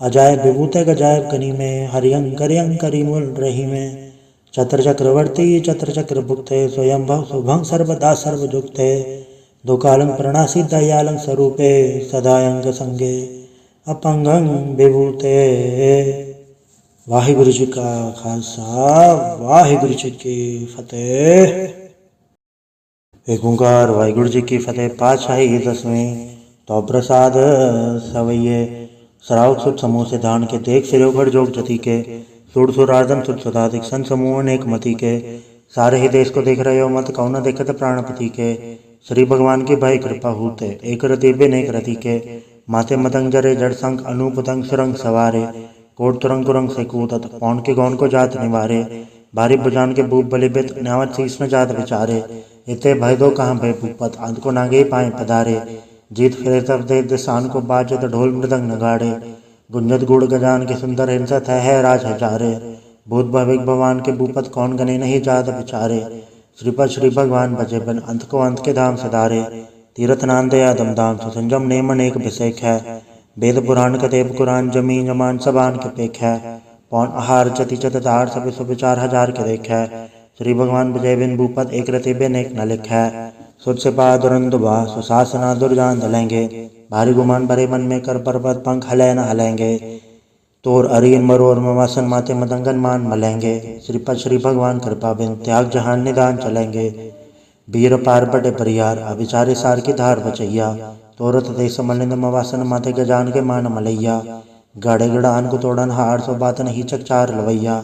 अजायब विभूते गजायब कनी में, हरियं करियं करिमुल रही में, चत्र चक्रवर्ती चत्र चक्र भुक्ते, स्वयं भव शुभं सर्वदा सर्वजुक्ते, दुकालं प्रणासी दयालं स्वरूपे, सदायंग संगे अपंगं विभूते। वाहिगुरु जी का खालसा वाहिगुरु जी की फतेह। एक ओंकार वाहिगुरु जी की फतेह। पातशाही 10वीं। तो प्रसाद सवैये सराउत सुत समूह से धान के देख सिरो भर जोग जति के सुर सुरार्दन सुत सदाधिक सन समूह अनेक मति के सारे ही देश को देख रहे हो मत कौन देखत प्राणपति के श्री भगवान की भाई कृपा होते एक रति बिन एक रति के माथे मतंग जरे जड़ संग अनुपतंग सुरंग सवारे कोट तुरंग कुरंग से कूदत पौन के गौन को जात निवारे भारी बुजान के बूप बलिबित न्यावत शीस न जात विचारे इते भय दो कहाँ भय भूपत अंत को नागे पाए पधारे जीत फिरे तब दे दिसान को बाजत ढोल मृदंग नगाड़े गुंजत गुड़ गजान के सुंदर हिंसत है राज हजारे भूत भविक भगवान के भूपत कौन गने नहीं जात विचारे श्रीपद श्री भगवान भजे बन अंत को अंत के धाम सदारे तीरथ नांद आदम धाम सुसंजम नेम अनेक भिषेक है वेद पुराण कदेव कुरान जमीन जमान सबान के पेख है पौन आहार चति चतधार सभी सुविचार हजार के देख है श्री भगवान विजय बिन भूपत एक रति बिन एक न लिख है सुत से दुरंदुबा सुशासना दुर्जान दलेंगे भारी गुमान भरे मन में कर पर्वत पंख हले न हलेंगे तोर अरियन मरोर मवासन माते मदंगन मान मलेंगे श्रीपद श्री भगवान कृपा बिन त्याग जहान निदान चलेंगे वीर पार बड़े परियार अभिचारे सार की धार बचैया तोरत देश मलिंद मवासन माते गजान के मान मलैया गाड़े गड़ान को तोड़न हार सो बात नहीं चकचार लवैया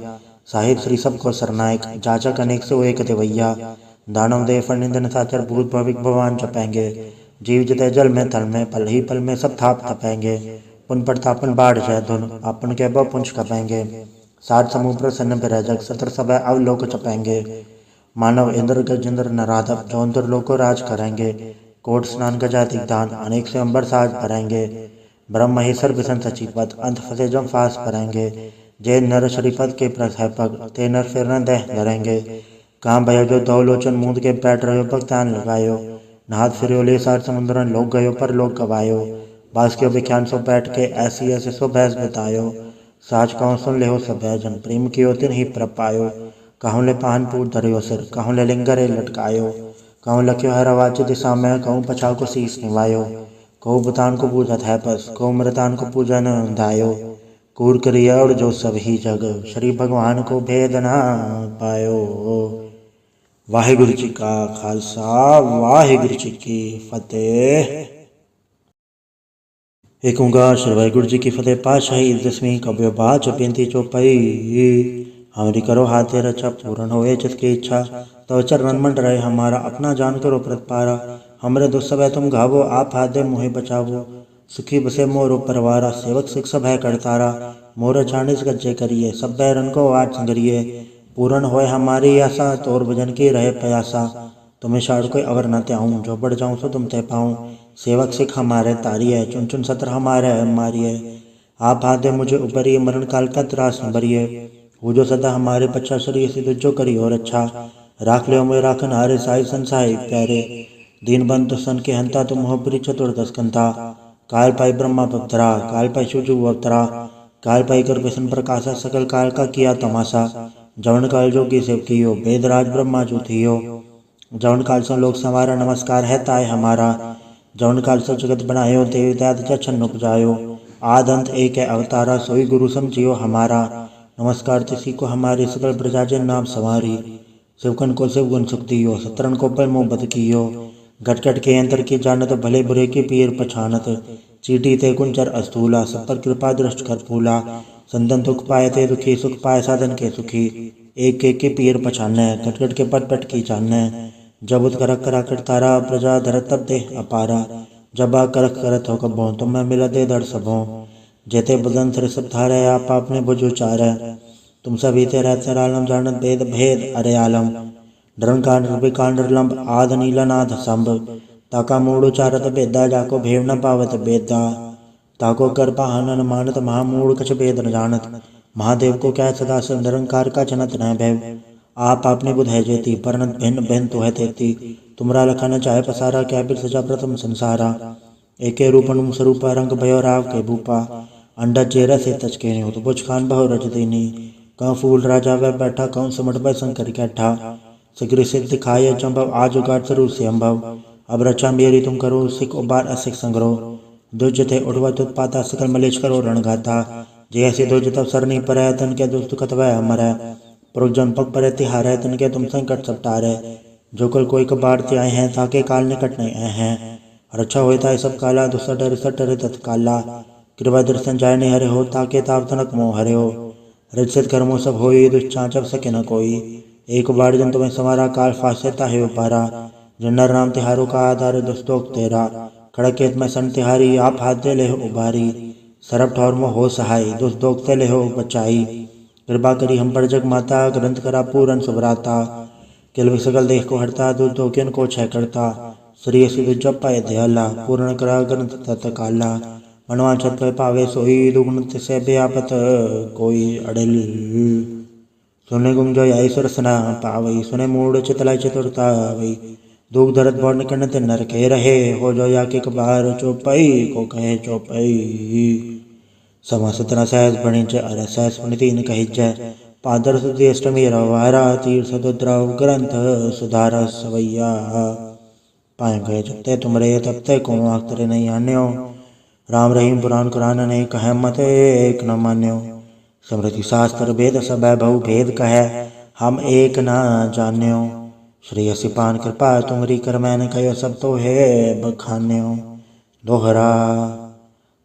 साहिब श्री सबको सरनायक जाचक अनेक सो एक देवैया दानव देव फनिंदन साचर भूत भविक भगवान चपेंगे जीव जते जल में तल में पल ही पल में सब थाप थपेंगे पुन प्रतापन बाढ़ जय धुन अपन के बव पुंछ कपेंगे सात समूह प्रसन्न बिराजक सत्र सब अवलोक चपेंगे मानव इंद्र गजेंद्र नराधव जौनतर लोक राज करेंगे कोट स्नान गजातिक दान अनेक से अंबर साज भरेंगे ब्रह्म महेश्वर विसन सचिपत अंत फसे जम फास भरेंगे जय नर श्रीपद के प्रथापक ते नर फिर न दह धरेंगे काम भयो जो दो लोचन मूंद के बैठ रहो भक्तान लगायो नाथ फिर ले सार समुद्रन लोग गयो पर लोग गवायो बास के विख्यान सो बैठ के ऐसी ऐसे सो भैंस बतायो साच कहूँ सुन ले हो सब जन प्रेम की तिन ही प्रपायो कहूँ ले पान पूट धरियो सिर कहूँ ले लिंगरे लटकायो कहूँ लख्यो है रवाच दिशा में कहूँ पछाव को शीस निवायो कहूँ बुतान को पूजत है बस कहूँ मृतान को पूजन दायो कूर करिया और जो सब ही जग श्री भगवान को भेद ना पायो। वाहिगुरु जी का खालसा वाहिगुरु जी की फतेह। एक ओंकार श्री वाहिगुरु जी की फतेह। पातशाही 10वीं कव्य बाच 35 चौपाई। हमारी करो हाथे रचा पूर्ण होए जिसकी इच्छा तो चरण मंड रहे हमारा अपना जान करो प्रतपारा। हमरे दुख सब है तुम घावो आप हाथ दे मोहे बचावो सुखी बसे मोरो परवारा सेवक सिख सब है करतारा मोर चाणिस गज्जे करिए सब बैरन को आठ संगरिए पूर्ण होए हमारी आशा तोर भजन की रहे प्यासा तुम्हें शाड़ कोई अवर न त्याऊँ जो बढ़ जाऊँ सो तुम तय पाऊँ सेवक सिख हमारे तारिये चुन चुन सत्र हमारे मारिये आप हाथ दे मुझे उपरिए मरण काल का त्रास न भरिए वो जो सदा हमारे बच्चा शरीर से जो करी और अच्छा राख ले मैं राखन हारे साई संसाई प्यारे दीन बंद सन के हंता तुम हो प्री चतुर्दश कंता काल पाई ब्रह्मा पवतरा काल पाई शिवजू अवतरा काल पाई कर विष्णु प्रकाशा सकल काल का किया तमाशा जवन काल जोगी सेव कियो वेदराज ब्रह्मा जो थियो जवन काल से लोक संवारा नमस्कार है ताय हमारा जवन काल से जगत बनायो देव दैत जछन उपजायो आद अंत एक है अवतारा सोई गुरु समझियो हमारा नमस्कार तिसी को हमारे सकल प्रजाजन नाम सवारी शिवकन को शिवगुण सुख दियो सतरन को पर मुँह बद कियो घटघट के अंतर की जानत भले बुरे की पीर पछानत चीटी ते कुंचर अस्थूला सब पर कृपा दृष्ट कर फूला संतन दुख पाए ते दुखी सुख पाए साधन के सुखी एक एक के पीर पछाने घटघट के पट पट की जाने जब उत करक करा कर तारा प्रजा धरत तब दे अपारा जब आ करक करत हो कबो तुम मैं मिला दे दर सबो जेते बदन सिर सब धारे आप आपने बुझो चारे तुम सभी ते रहते आलम जानत भेद भेद अरे आलम डरंकांड विकांड लंब आद नीलनाथ संभ ताका मूड़ चारत बेदा जाको भेव न पावत बेदा ताको कर पाहन मानत महामूड़ कछ भेद न जानत महादेव को क्या सदा से निरंकार का जनत न भैव आप आपने बुध है जेती परनत भिन्न भिन्न तो है तेती तुमरा लखन चाहे पसारा क्या बिर सजा प्रथम संसारा एके रूपन स्वरूप रंग भयो राव के भूपा अंडा चेरा से तच के हो तो बुझ खान बहु रज देनी कहूँ फूल राजा वह बैठा कहूँ सिमट बै शंकर कैठा सिगरी सिद्ध दिखाए चंभव आज उगाट स्वरूप से अम्भव अब रचा मेरी तुम करो सिख उबार असिख संग्रो दुज थे उठवत उत्पाता सकल मलेच करो रणगाथा जे ऐसे दुज तब सरनी पर तन के दुष्ट कतवै अमर पुरुजन पग पर तिहार है तन के तुम संकट सब टारे जो कल कोई कबाड़ ते आए हैं ताके काल निकट नहीं आए हैं और अच्छा होए ताय सब काला, दुसर डर सट डरे तत्काला। कृपा दर्शन जाय ने हरे हो, ताके ताप तनक मोह हरे हो। रजसत कर्मों सब होई, दुष्चां जब सके न कोई। एक बार जन तुम्हें समारा, काल फासे ताहे उपारा। जन्नर नाम तिहारो का आधार, दुस्तोक तेरा। खड़केत में सन तिहारी, आप हाथ दे ले हो उबारी। सरब ठौर में हो सहाय, दुस्तोक ते ले हो बचाई। कृपा करी हम पर जग माता, ग्रंथ करा पूरन सुभराता। किल सकल देह को हरता, दुर्दोग्यन को छह करता। श्री सिद्ध जप पाए दयाला, पूर्ण करा ग्रंथ तत्काला। मनवांछत पै पावे सोई, दुगुण तिसे व्यापत कोई अड़िल। सुने गुम जो आई सुरसना पावई, सुने मूड चितलाई चतुरता वई। दुख दर्द बौर निकन ते नर के रहे, हो जो या के कबार चौपई को कहे चौपई। समा सतना सहज बणिज, अर सहज पुनि तीन कहिज। पादर सुधी अष्टमी रवारा, तीर्थ दुद्राव ग्रंथ सुधार सवैया। पाए गए जपते तुमरे, तपते को आखतरे नहीं आन्यो। राम रहीम पुराण कुरान ने कहे मत एक न मान्यो। स्मृति शास्त्र वेद सब बहु भेद कहे, हम एक न जान्यो। श्री असिपान कृपा तुमरी कर मैंने कहो, सब तो है बखान्यो। दोहरा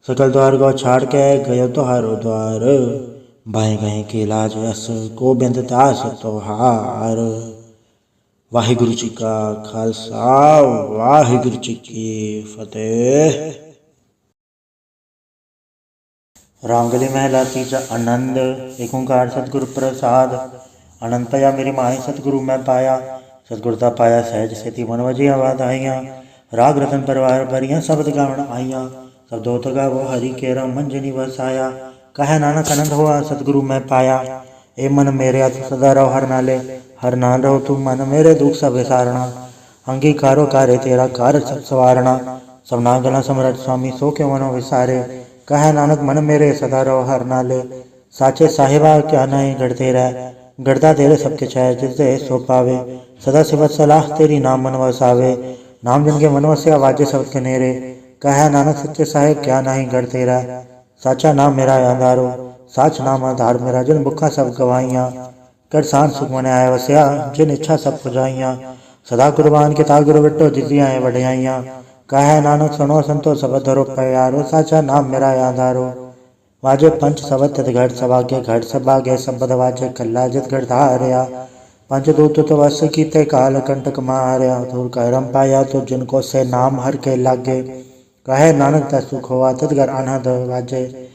सकल द्वार गौ छाड़ के, गयो तुहारो द्वार। बाएं गए के लाज यस, गोबिंद दास तोहार। वाहिगुरु जी का खालसा, वाहिगुरु जी की फतेह। रामगली महला तीजा आनंद। एक ओंकार सतगुरु प्रसाद। आनंद पाया मेरी माए, सतगुरु मैं पाया। सतगुरता पाया सहज सेती, मन वजिया वाधाइयाँ। राग रतन परिवार भरियाँ, शब्द गावण आइयाँ। सब दोत गावो हरि केरा, मन जिनि वसाया। कहे नानक आनंद हुआ, सतगुरु मैं पाया। ए मन मेरे तू सदा रहो हर नाले, हर नाल रहो तू मन मेरे, दुख सब विसारणा। अंगीकारो कार्य तेरा, कार्य सब सवारणा। सब नागला समरथ स्वामी, सो क्यों मनो विसारे। कहे नानक मन मेरे, सदा रहो हर नाले। साचे साहिबा क्या नहीं गढ़ते रह, गढ़ता तेरे सबके छह, जिससे सो पावे। सदा सिवत सलाह तेरी, नाम मन वसावे। नाम जिनके मन वसे, आवाजे शब्द के नेरे। कहे नानक सच्चे साहिब क्या नहीं गढ़ते रह। साचा नाम मेरा आधारो, साच नाम आधार मेरा। जिन बुखा सब गवाइयाँ, कर सांस सुख मन आए वसया। जिन इच्छा सब पुजाइयाँ, सदा कुर्बान के गुरु बिट्टो जितियाँ बढ़ियाइयाँ। कहे नानक सुनो संतो सब धरो प्यारो, साचा नाम मेरा आधारो। वाजे पंच सबत तित घट, सभागे घट सभागे सबद वाजे कल्ला जित घट धारया। पंचदूत तो वस कीते, काल कंटक मारया। धूर करम पाया तो जिनको से, नाम हर के लागे। कहे नानक तै सुख होआ, तित घर आनंद वाजे।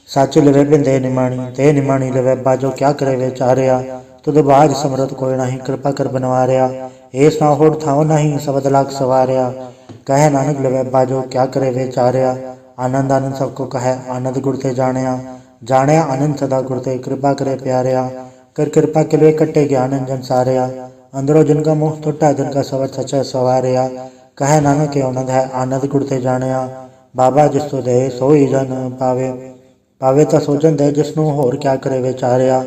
साचु लिवे बिंदे निमाणी, ते निमाणी लिवे बाजो। क्या करे विचारया, तुद बाज समरत कोई नहीं, कृपा कर बनवारया। ऐस ना होड़ थाओ नहीं, सबद लाख सवारया। कहे नानक लिवे बाजो, क्या करे विचारया। आनंद आनंद सबको कहे, आनंद गुरते जाणया। जाणया आनंद सदा गुरते, कृपा करे प्यारया। कर कृपा के लिए कट्टे ज्ञान जन सारया। अंदरो जिनका मुँह टूटा, जिनका सबर सचा सवारया। कहे नानक के आनंद है, आनंद गुरते जाणया। बाबा जिसो दे सोई जन पावे, पावे तो सोजन दे जिसनु, होर क्या करे विचारया।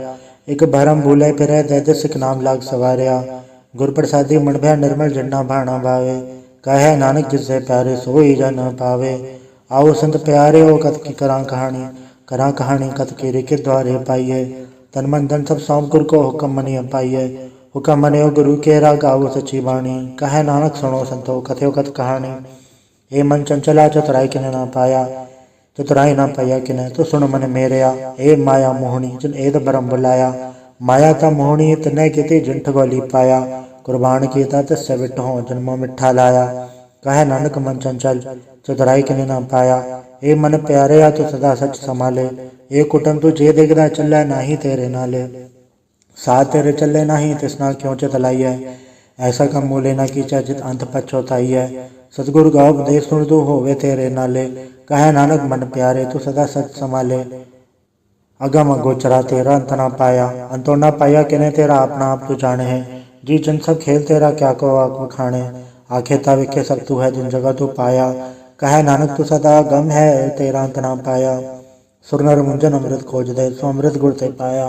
एक भरम भूले फिरे, दे दिसिक नाम लाग सवारया। गुर प्रसादी मन भय निर्मल, जिन्ना भाणा भावे। कहे नानक जिससे प्यारे, सोई जन पावे। आओ संत प्यारे हो, कत की करा कहानी। करा कहानी कत की रे के द्वारे पाइये। तन मन धन सब सौंप गुरु को, हुक्म मनिय पाइये। हुक्म मनियो गुरु केरा, गाओ सची बाणी। कहे नानक सुनो संतो, कथयो कत कहानी। ए मन चंचला, चतुराई किने ना पाया। चतुराई ना पाया किने, तो सुन मन मेरया। ए माया मोहनी, जिन एद बरम बुलाया। माया ता मोहनी तने किति, जिन ठगोली पाया। कुर्बान कीता तिससे बिटहो, जन्मों मिठा लाया। कहे नानक मन चंचल, चतुराई किने ना पाया। ए मन प्यारे, तो सदा सच संभाले। ए कुटम तू जे देखदा, चले नाही तेरे नाले। साथ तेरे चले नहीं, तिसना क्यों चतलाइय। ऐसा कम मूले न कीचा, जित अंत पछोताई है। सतगुरु का उपदेश सुन तू, होवे तेरे नाले। कहे नानक मन प्यारे, तू सदा सच संभाले। अगम अगोचरा तेरा, अंत ना पाया। अंतो ना पाया किने, तेरा अपना आप तू जाने है। जी जन सब खेल तेरा, क्या को आक खाने। आखे ताविखे सब तू है, जिन जगह तू पाया। कहे नानक तू सदा गम है, तेरा अंत ना पाया। सुर नर मुंजन अमृत खोज दे, सो अमृत गुर ते पाया।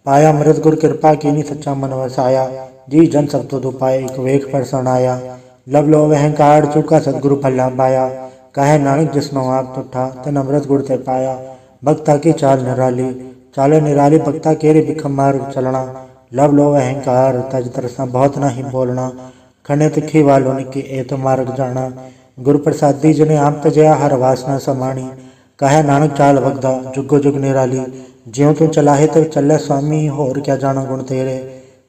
पाया अमृत गुर कृपा कीनी, सच्चा मन वसाया। जी जन सब तो पाए, एक वेख पर सनाया। लब लो अहंकार चुका, सतगुरु भला पाया। कहे नानक जिसनो आप तुठा, तन अमृत गुर ते पाया। भक्ता की चाल निराली, चाले निराली भक्ता केरी, बिखम मार्ग चलना। लब लो अहंकार, तज तरसा बहुत नहीं बोलना। खने तिखी वालों की, ए तो मार्ग जाना। गुर प्रसादी जिने आप तजया हर वासना समाणी। कहे नानक चाल भगदा जुगो जुग निराली। ज्यों तू चलाहे ते चले स्वामी होर क्या जाना गुण तेरे।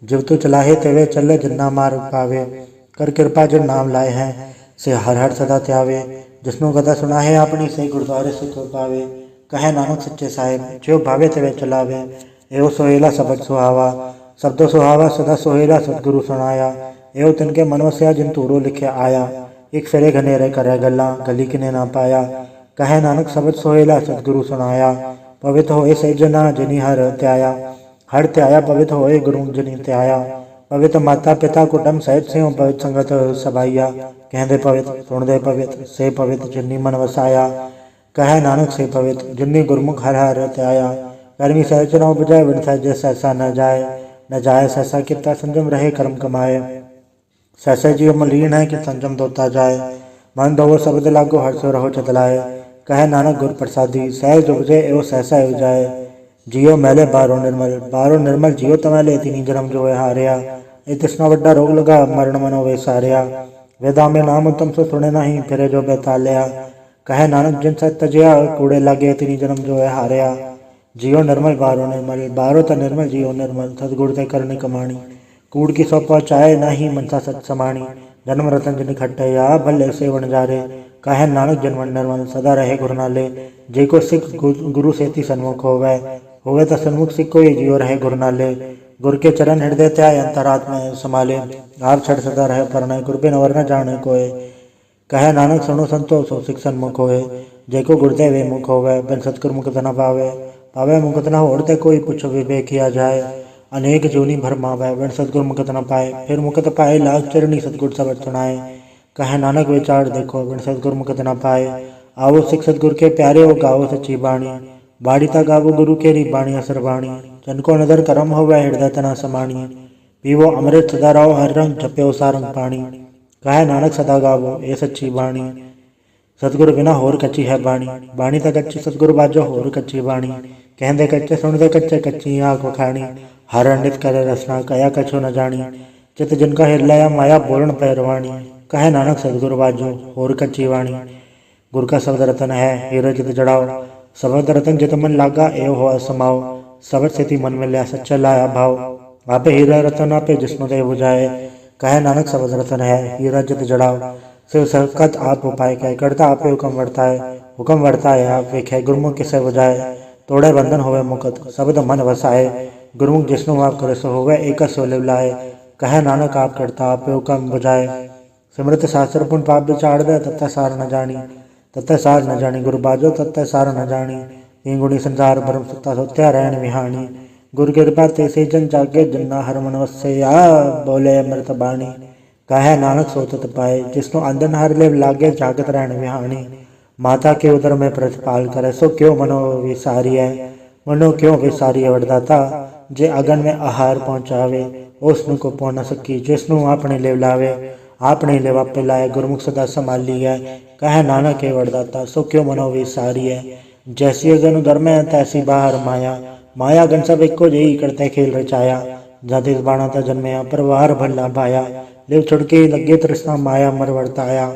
जिव तू चलाहे तेवे चले जिन्ना मार्ग पावे। कर कृपा जिन नाम लाए हैं से हर हर सदा त्यावे। जिसनु कथा सुना है अपनी से गुरुद्वारे सुख पावे। कहे नानक सच्चे साहिब जो भावे तेवे चलावे। एवं सोहेला सबद सुहावा शब्दो सुहावा सदा सोहेला सतगुरु सुनाया। एवं तिनके मन वसिया जिन तूड़ो लिखे आया। एक फेरे घनेरे करे गल्ला गली किने ना पाया। कहे नानक सबद सोहेला सतगुरु सुनाया। पवित्र होए से जना जिनी हर त्याया। हर त्याया पवित्र होए गुरु जिनी त्याया। पवित्र माता पिता कुटुंब सहित से पवित्र संगत सभाइया। कहते पवित्र सुनते पवित्र से पवित्र जिन्नी मन वसाया। कहे नानक से पवित्र जिन्नी गुरमुख हर हर त्याया। कर्मी सहज न उपजाए विन सहज सहसा न जाए। न जाए सहसा कितना संजम रहे कर्म कमाए। सहसा जीव मलीन है कि संजम धोता जाए। मन दो शब्द लागो हर्ष रहो चतलाए। कहे नानक गुर प्रसादी सहज उपजे एवं सहसा उपजाए। जियो मैले बारो निर्मल जियो तमैले तिनी जन्म जो है हारिया। ए तिसना वड्डा रोग लगा मरण मनो वे सारिया। वेदा में नाम उत्तम सो सुने नहीं फिरे जो बेतालिया। कहे नानक जिन सत तजया कूड़े लागे तिनी जन्म जो है हारिया। जियो निर्मल बारो त निर्मल जियो निर्मल सतगुर ते करनी कमाणी। कूड़ की सौ पहुँचाए नाही मनसा सत समाणी। जन्म रतन जिन खट्टया भले सेवन जारे। कहे नानक जनमन निर्मल सदा रहे गुरु नाले। जे को सिख गुरु सेती सन्मुख होवे त सन्मुख सिख कोई जियो रहे गुरु नाले। गुर के चरण हृदय त्याय अंतरात्मा संभाले। आप छड़ सदा रहे परनय गुर बिन और न जाने कोय। कहे नानक सुनो संतो सो सिख सन्मुख होए। जे को गुरुदेव वे मुख होवे बिन सतगुर मुक्त न पावे। पावे मुक्त न होड़ते कोई पुछ विवेक किया जाए। अनेक जूनी भर मावे बिन सतगुर मुक्त न पाए। फिर मुक्त पाए लाख चरणी सतगुर सबद सुनाए। कहे नानक विचार देखो बिन सतगुर मुक्त न पाए। आओ सिख सतगुर के प्यारे हो गाओ सच्ची बाणी। बाड़ी ता गावो गुरु केरी बाणी असर बाणी। जनको नदर करम होवे हृदय तना समाणी। पीवो अमृत सदा रहो हर रंग जप्यो सारंग पाणी। कहे नानक सदा गावो ये सच्ची बाणी। सतगुर बिना होर कच्ची है बाणी। बाणी ता कच्ची सतगुर बाजो होर कच्ची बाणी। कहते कच्चे सुनते कच्चे कच्ची आँख वखाणी। हर अंडित करे रसना कया कछो न जानी। चित जिनका हिरलाया माया बोलन पैरवाणी। कहे नानक सतगुर बाजो होर कच्ची वाणी। गुर का शब्द रतन है हीरा जित जड़ाओ। शब्द रतन जित मन लागा एव हो समाओ। शब्द सेती मन में लिया सच्चा लाया भाव। आपे हीरा रतन आपे जिस्म दे बुझाए। कहे नानक शब्द रतन है हीरा जित जड़ाओ। शिव सकत आप उपाय कह करता आपे हुक्म वर्ता है आप वेखे गुरमुख किसे बुझाए। तोड़े बंधन होवे मुकत शब्द मन वसाए। गुरमुख जिसनु आप करे सो होवे एक सो लिव लाए। कहे नानक आप करता आपे हुक्म बुझाए। सिमृत शास्त्र पुन पाप विचार दे तत्त सार न जानी। गुरु बाजो तत्त सार न जानी। तीन गुणी संसार भरम सत्ता सोत्या रहन विहानी। गुरु कृपा ते से जन जागे जन्ना हर मन वसया बोले अमृत बाणी। कहे नानक सोचत पाए जिसनो अंधन हर लेव लागे जागत रहन विहानी। माता के उदर में प्रतिपाल करे सो क्यों मनो विसारी है। मनो क्यों विसारी है वरदाता जे अगन में आहार पहुँचावे। उसनु को पौ न सकी जिसनु आपने लेव लावे। आपने लेवा पिलाए गुरमुख सदा संभाली है। कहे नानक के वरदाता सो क्यों मनो विसारी है। जैसी अगन उदर में तैसी बाहर माया। माया गन सब एको जई करते खेल रचाया। जाति बाणा ता जन्मया परवार भला पाया। लिव छुड़के लगे तृष्णा माया मर वर्ताया।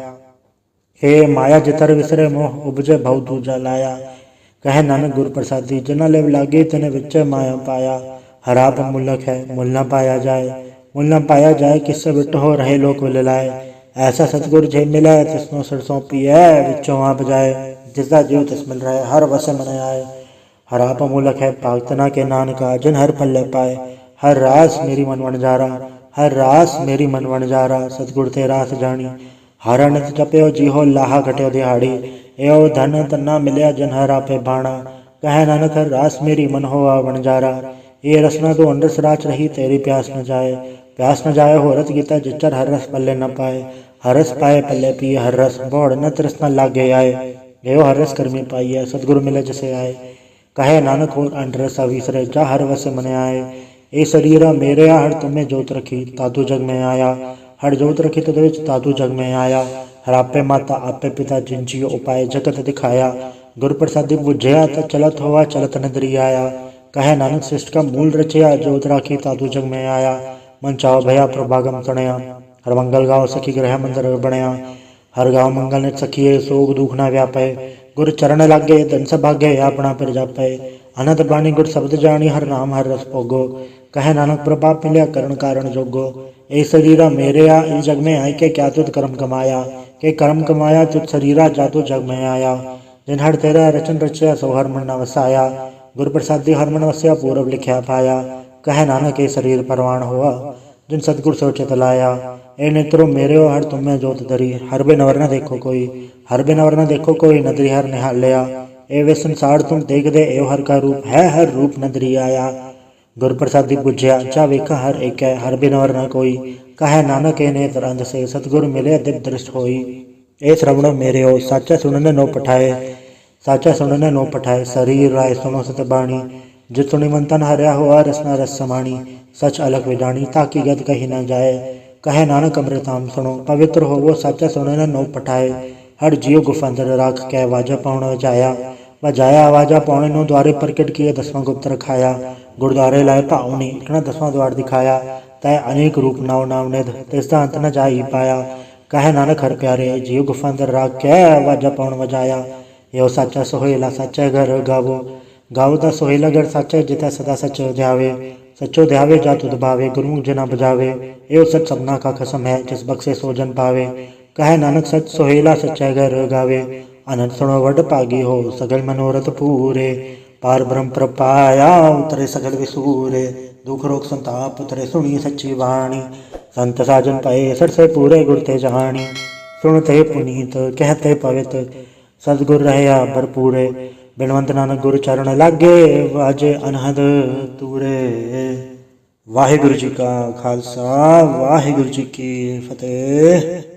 हे माया जितर विसरे मोह उपजे भव दूजा लाया। कहे नानक गुर प्रसादी जना लेव लागे तने विच माया पाया। हराप मुलक है मुल न पाया जाए किससे बिट हो रहे लोक विलाए। ऐसा सतगुर जे मिले तिसनो सरसों पिए विचों आप जाए। जिसदा जीव तिस मिल रहे हर वस मन आए। हराप मूलक है पागतना के नानका जिन हर पल्ले पाए। हर रास मेरी मन वन जारा सतगुर ते रास जानी। हर नित जपयो जीहो लाहा घट्यो दिहाड़ी। एओ धन तन्ना मिलया जन हर आपे बाणा। कहे नानक हर रास मेरी मन हो वन जारा। ये रसना तो अंडस राच रही तेरी प्यास न जाए हो रस गीता जिचर हर रस पल्ले न पाए। हर रस पाए पल्ले पिए हर रस बोड़ न तृष्णा लागे आए। एओ हर रस कर्मी पाइए सतगुरु मिले जसे आए। कहे नानक हो अंडरस अविसरे जा हर वस मन आए। ए शरीरा मेरे हर तुम्हें जोत रखी तातु जग में आया। हर जोत रखी तुद विच तातु जग में आया। हर आपे माता आपे पिता जिन जियो उपाय जगत दिखाया। गुरु प्रसादी बुझया त चलत होवा चलत नदरी आया। कहे नानक श्रेष्ठ का मूल रचया जोत राखी तातु जग में आया। मन चाहो भया प्रभागम तणया। हर मंगल गाओ सखी ग्रह मंदिर बनया। हर गाँव मंगल नित सखिए सोग दुख ना व्यापै। गुर चरण लागे धन सभागे आपना पिर जापै। अनंत बाणी गुर शब्द जानी हर नाम हर रस भोगो। कह नानक प्रभाव मिलिया करण कारण जोगो। ए शरीरा मेरे आ इस जग में आय के क्या तुध कर्म कमाया। के कर्म कमाया तुझ शरीरा जा तू जग में आया। जिन हर तेरा रचन रचया सो हर मन न वसाया। गुर प्रसादी हर मन वसया पूरब लिखया पाया। कह नानक ए शरीर परवान हुआ जिन सतगुर सोचत लाया। ए नेत्रो मेरे हो हर तुम्हें जोत धरी। हर बिन अवर न देखो कोई हर बिन अवर न देखो कोई नदरी हर निहालया। ए वे संसार तुम देख दे एव हर का रूप है हर रूप नदरी आया। गुर प्रसादी बुझया चा वेखा हर एक है हर बिन अवर न कोई। कहे नानक ए नेत्र अंध से सतगुर मिले दिव्य दृष्ट होई। ए श्रवणो मेरे हो साचा सुनने नो पठाए। साचा सुनने नो पठाए शरीर राय सुनो सत बाणी। जित सुनि मन तन हरया हुआ रसना रस समाणी। सच अलग विजानी ताकि गत कही न जाए। कहे नानक अमृताम सुनो पवित्र हो वो साचा सुनने नो पठाए। हर जियो गुफा अंदर राख कै वाजा पाउण जाया। वजाया आवाजा पौने नो द्वारे प्रकट किए दसवां गुप्त रखाया। गुरुद्वारे लाए भावनी इतना दसवां द्वार दिखाया। तय अनेक रूप नाव नाव निध तिसदा अंत न जा ही पाया। कहे नानक हर प्यारे जियो गुफा अंदर राख कै वाजा पाउण वजाया। यो साचा सोहेला साचा घर गावो। गावो दा सोहेला घर साचा जिता सदा सच ध्यावे। सचो ध्यावे जा तुध भावे गुरमुख जना बजावे। एव सच सबना का कसम है जिस बख्शे सो जन पावे। कहे नानक सच सोहेला सच्चा घर गावे। अनंत सुनो वड पागी हो सगल मनोरथ पूरे। पार ब्रह्म प्रपाया उतरे सगल विसूरे। दुख रोग संताप उतरे सुनी सच्ची वाणी। संत साजन पाए सर से पूरे गुर ते जानी। सुनते पुनीत कहते पवित सदगुर रहया भरपूरे। बिनवंत नानक गुर चरण लागे वाजे अनहद तूरे। वाहिगुरु जी का खालसा वाहिगुरु जी की फतेह।